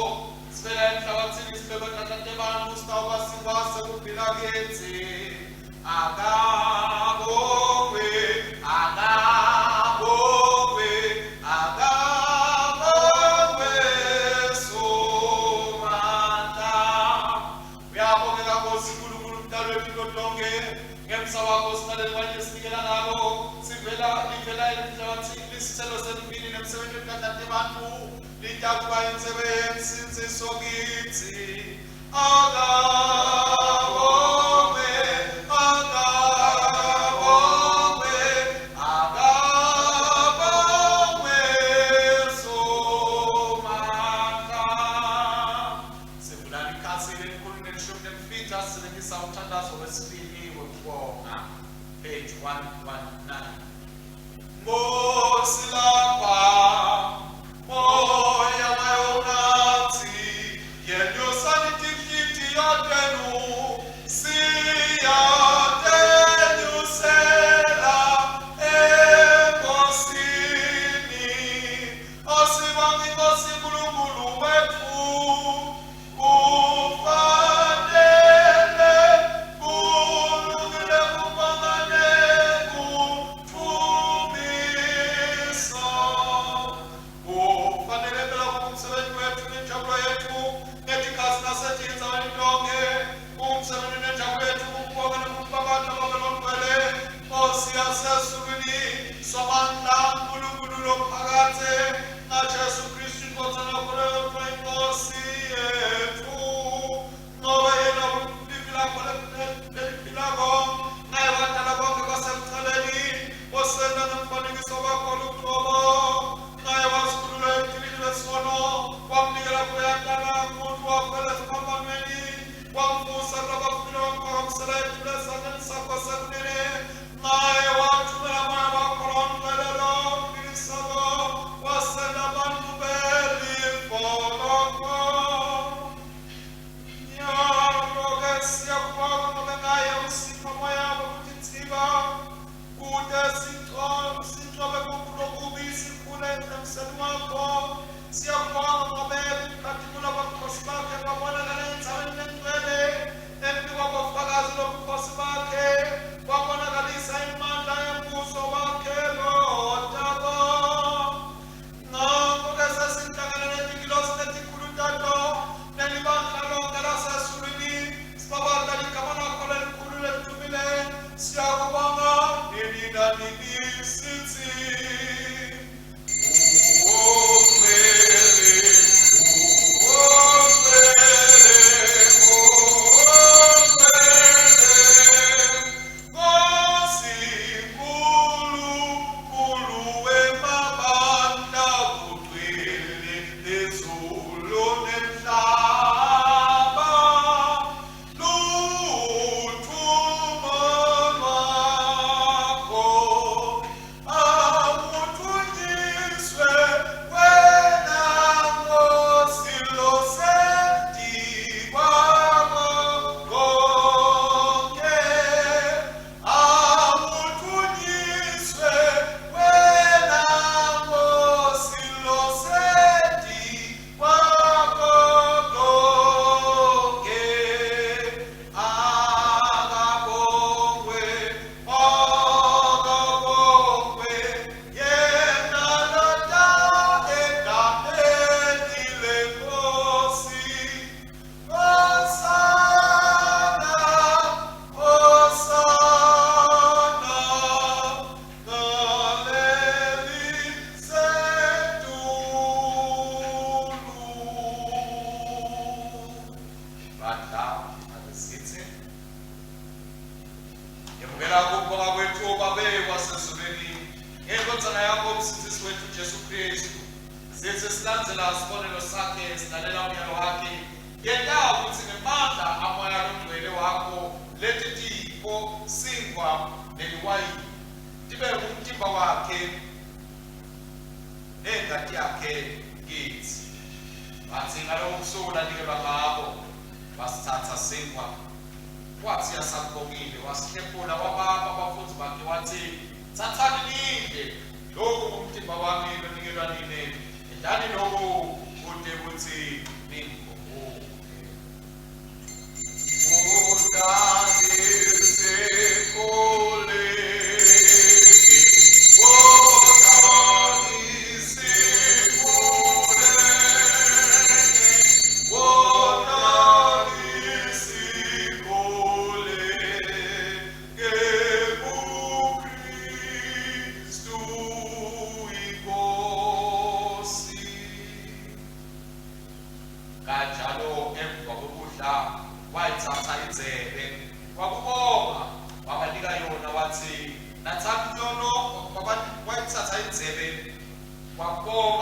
Sivela emhlabathini sibekwe nahlanje abantu sitawuba sikwase ukuphila kithi. Agabongwe, agabongwe, agabongwe. emsebenzini kathathe bantu litakuba emsebenzi sisogitsi agabonge somandla sembulani ikhasile enkulungweni leshumi nemfica sisebenzisa umthandazo wesibili wokubonga page 119 Mosilapa, moya mayonati, yenyo sanitikiti yatenu, siya tenu sela, ekosini, osibangi kosigulugulu wetu, ufanele, kulugile kupangane,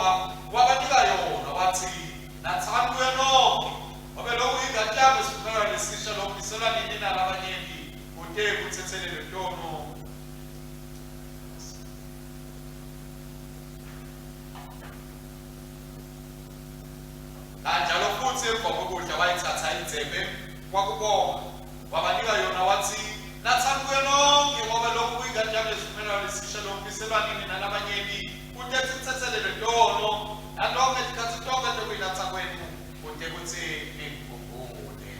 ukubonga wabanika yona wathi nathani kuyo nonke ngoba lokhu ingadi yami esivumelwano lesisha lokubisela nini nalabanyenti kude kuthethelele ntono. Kanjalo futhi emva kokudla wayithatha inzebe kwakubonga wabanika yona wathi nathani kuyo nonke ngoba lokhu ingadi yami esivumelwano lesisha lokubisela nini nalabanyenti kude kuthethelele ntono nalonke tikhathi tonke lokuyinatha kwenu kude kuthi nikukhumbule.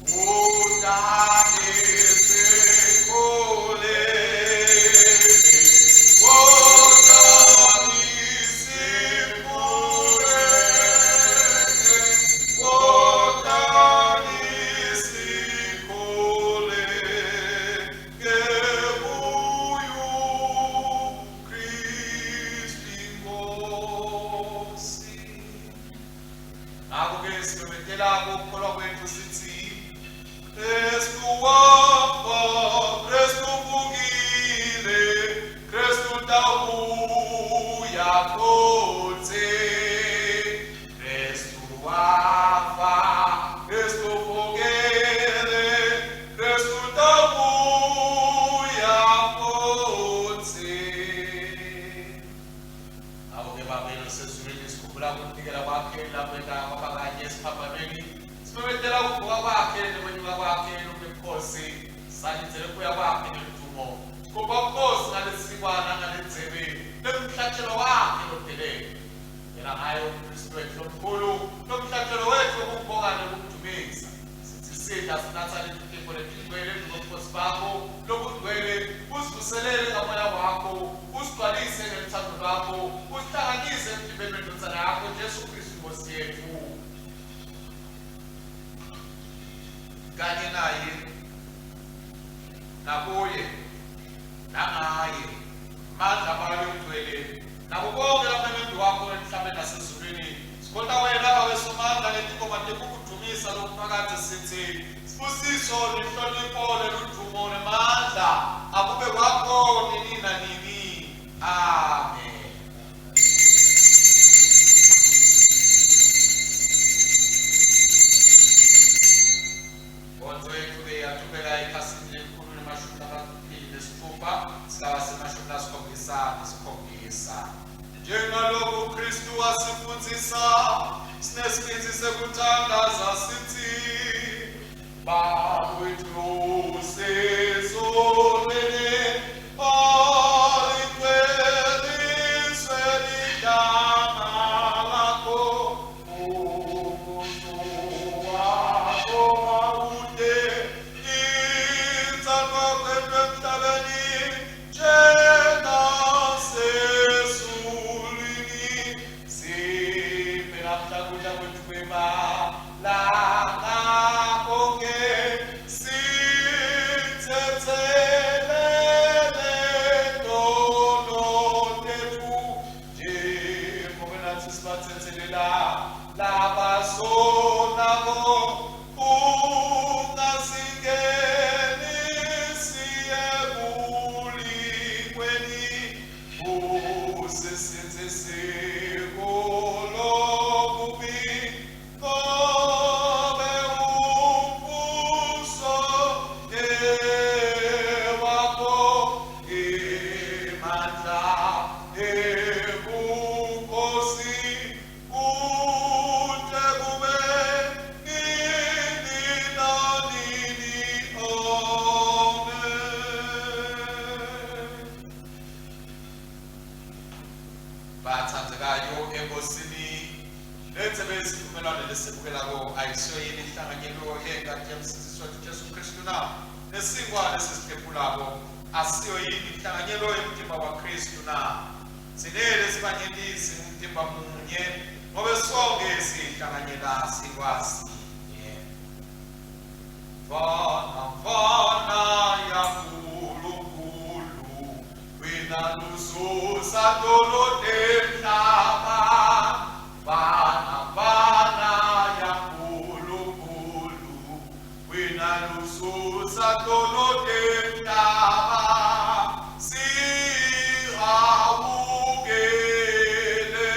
Udani sikhule kanye naye nakuye nangaye mandla balo umdwele nabo bonke abamendu wakho emhlabeni nasezulwini sikhona wena awesomandla letikoma tekukudumisa lokuphakathi sithi sibusiso nehlonipho leludumo nemandla akube kwakho nini nanini. Amen. Njengalokhu Kristu wasifundisa sinesibindi sekuthandaza sithi Baba wethu sezonene olingcweliswe ligama lakho umuso wakho mawude inzalo kwethu emhlabeni asiyo yini inhlanganyelo yomtimba waKristu na sinele sibanyelisi umtimba munye ngoba sonke sihlanganyela sikwazi Vana ya nkulunkulu wena lususa dolode mhlaba Vana ya nkulunkulu wena lususa dolode mhlaba Sihawukele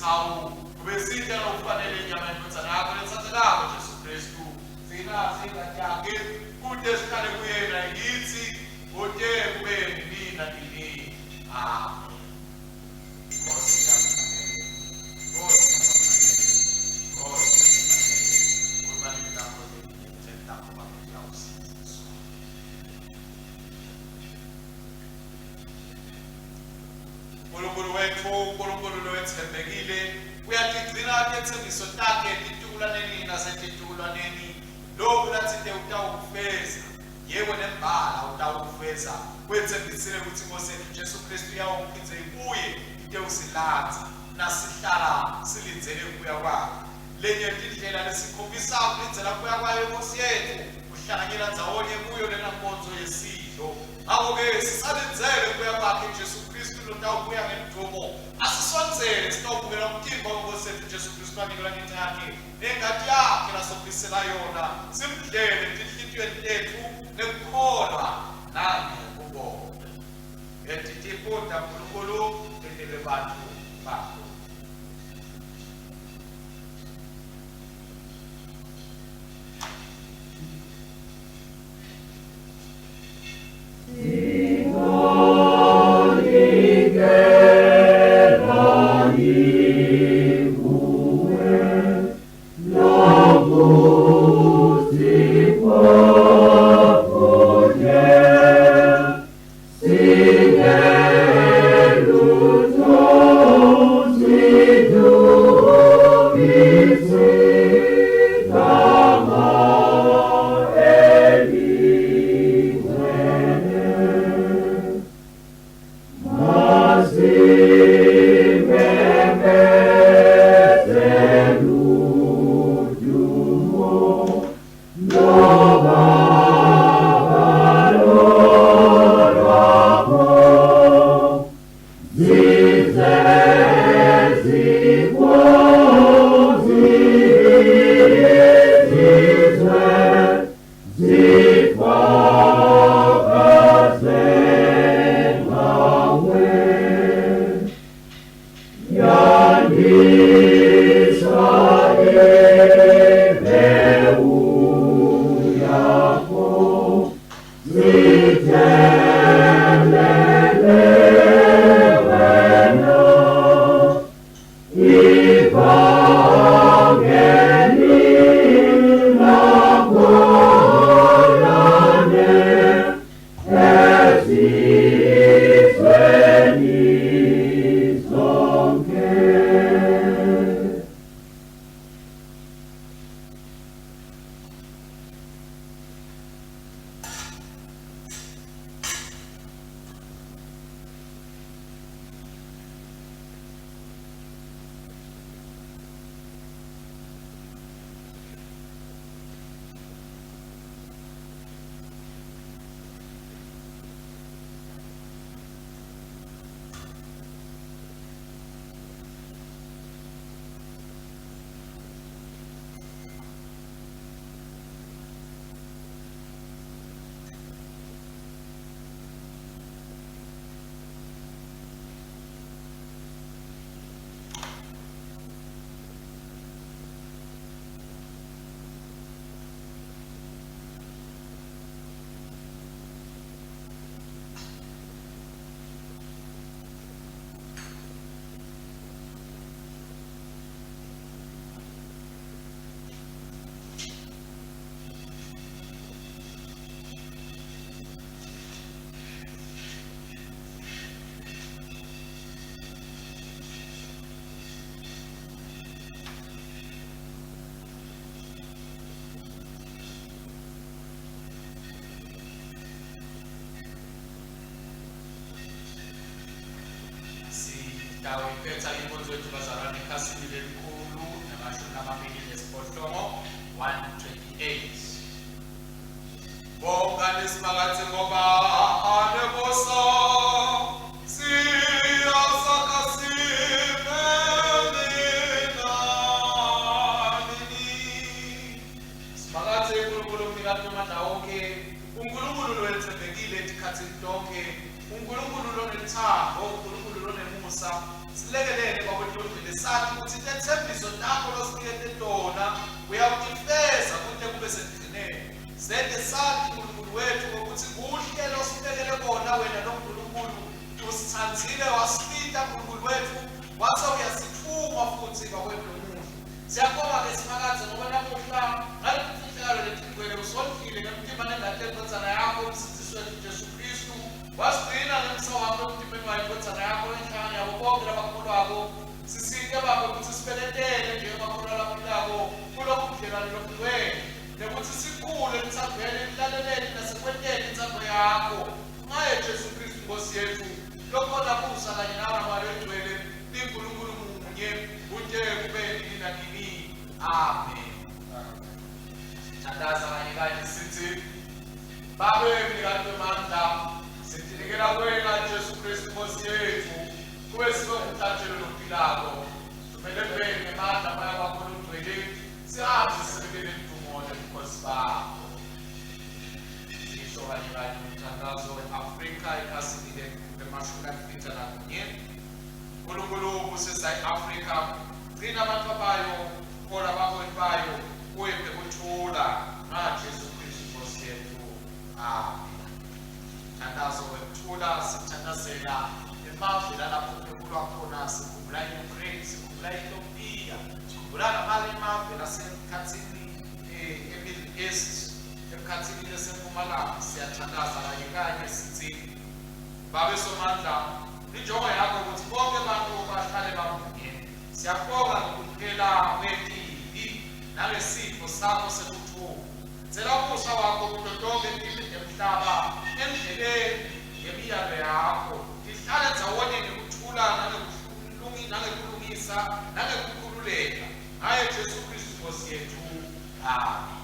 hawu ubesitha nokufanele inyama yenkodzana yakho lesathelako Jesu Kristu sinathe ingadi yakhe kude sihlale kuyena yithi ude kube mina nini. Amen. Nkosi yami. Nkosi yami. Nkosi yami. Ubalimi lakho ngithemba bakho uyawusiza. uNkulunkulu wethu, uNkulunkulu lowethembekile, uyatigcina ngethembiso takhe etitukulaneni nasetitukulaneni. Lokhu lathinte utawukufeza, yebo nembala utawukufeza. Wethembisile ukuthi Nkosi yethu Jesu Kristu uyawuphindze kuye ite usilandza nasihlala silindzele ukuya kwakhe. Lenye tindlela lesikhombisa kulindzela kuya kwayo Nkosi yethu uhlanganyela ndzawonye kuyo lena nkonzo yesidlo. Ngakho-ke sisalindzele kuya kwakhe Jesu Kristu lotawubuya ngendumo. Asisondzele sitawubukela umtimba weNkosi yethu Jesu Kristu anikela ngenxa yakhe nengadi yakhe lasophisela yona. Simdlele tinhlitiyweni tethu nekukholwa nangekubonga. Etitiputa Nkulunkulu tendele bantu bakho. Iphetha inkonzo yethu bazalwane ekhasini lelikhulu namashumi 128. Bonga nesimakathe ngoba anebosa siyasaka simelina nini. Simakathe uNkulunkulu mnikati wamandla wonke, uNkulunkulu lowethembekile etikhathini tonke. uNkulunkulu lonethando, uNkulunkulu lonemusa, silekelele kwakwethu sathi ukuthi lethembiso lakho losinikele lona uyawutifeza kude kube sekugcineni. Sende sathi uNkulunkulu wethu ukuthi kuhle losinikele kona wena noNkulunkulu usithandzile wasipita uNkulunkulu wethu wathi uyasithuma futhi kwakwethu nomuhle. Siyabonga ke simakadze ngoba namuhla ngalefihlakalo letigcwele usondlile ngemtima nengathi lentodzana yakho umsindisi wethu Jesu Kristu wasigcina ngemsawakho emtimeni wayo intodzana yakho enhlangano yabo bonke labakholwako. Sisike Baba ukuthi sibeletele njengamakholwa laphilako kulokhu budlelwano lobudlelwane nekuthi sikhule emthandweni ekulaleleni nasekwenteni intsandvo yakho ngaye Jesu Kristu Nkosi yethu lokhona kusa kanye nabantu egcwele liNkulunkulu munye kude kube nini nanini. Amen. Thandaza kanye sithi Baba wemikati wemandla sitinikela kuwena Jesu Kristu Nkosi yethu kube sibe umhlatshelo lophilako tumele kubeni ngemandla moya wakho logcwele sihambe sibekele mdumo nebukhosi bakho. Sisho kanye umthandazo we-Afrika ekhasini le-141. uNkulunkulu ubusisa i-Afrika gcina abantu bayo kola abaholi bayo kuyephe kuthula ngaJesu Kristu Nkosi yethu. Amen. Thandazo wekuthula sithandazela emazwe lapho kulwa khona sikhumbula i-Ukraine, sikhumbula i-Ethiopia, sikhumbula namanye amazwe lasemkhathini e-Middle East, emkhathini lesempumalanga. Siyathandaza kanye sithi Baba somandla injongo yakho ukuthi bonke abantu bahlale bamunye. Siyabonga ngokuphela kwempilo nalesifo sakho sekuthula. Cela umusha wakho kulo lonke impilo emhlaba endleleni ngemiyalo yakho ihlale ndawonye ngekuthula nangekulungisa nangekukhululeka ngaye Jesu Kristu Nkosi yethu. Amen.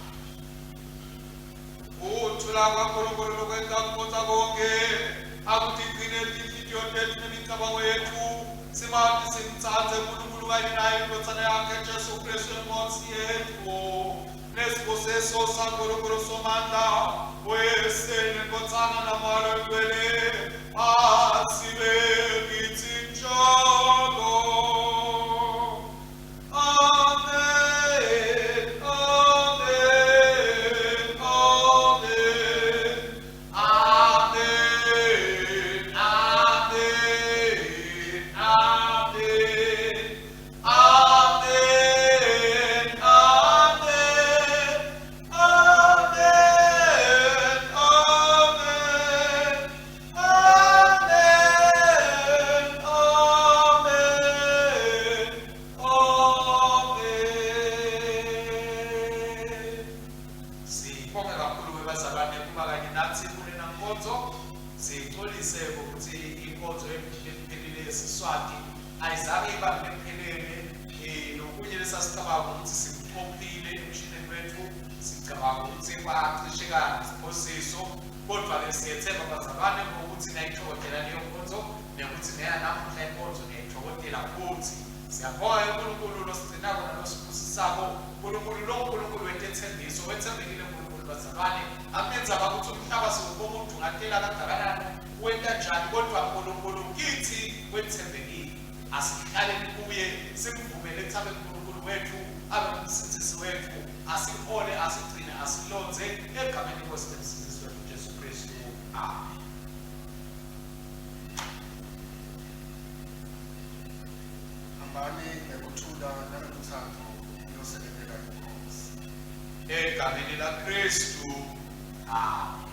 Uthula kwaNkulunkulu lokwenza kuphotsa konke akutigcine inhliziyo zethu nemicabango yethu simathi simtsandze uNkulunkulu kanye naye indodzana yakhe Jesu Kristu Nkosi yethu nesibusiso saNkulunkulu somandla wesene nkodzana namalo egcwele asibe kithi njalo. Amen, amen, amen, amen, amen, amen, amen, sixolise ukuthi inkonzo ephelele yesiswati ayizange ibambe ephelele nokunye lesasicabanga ukuthi sikuxophile emshineni wethu sicabanga ukuthi kwacishekana isiphosiso kodwa-ke siyethemba bazalwane ngokuthi nayithokodela leyo nkonzo nekuthi namuhla inkonzo niyayithokodela futhi. Siyabonga uNkulunkulu losigcinako nalosibusisako uNkulunkulu loNkulunkulu wetethembiso wethembekile uNkulunkulu bazalwane akumenzanga ukuthi umhlaba siwubonga ukuthi ungathela kangakanani wenta njani kodwa uNkulunkulu kithi wethembekile. Asikhaleni kuye simvumele ekuthabe uNkulunkulu wethu abe umsindisi wethu asiphole asigcine asilonze egameni lenkosi nomsindisi wethu Jesu Kristu. Amen. Hambani ngekuthula nangothando niyosekela inkosi. Egameni laKristu. Amen.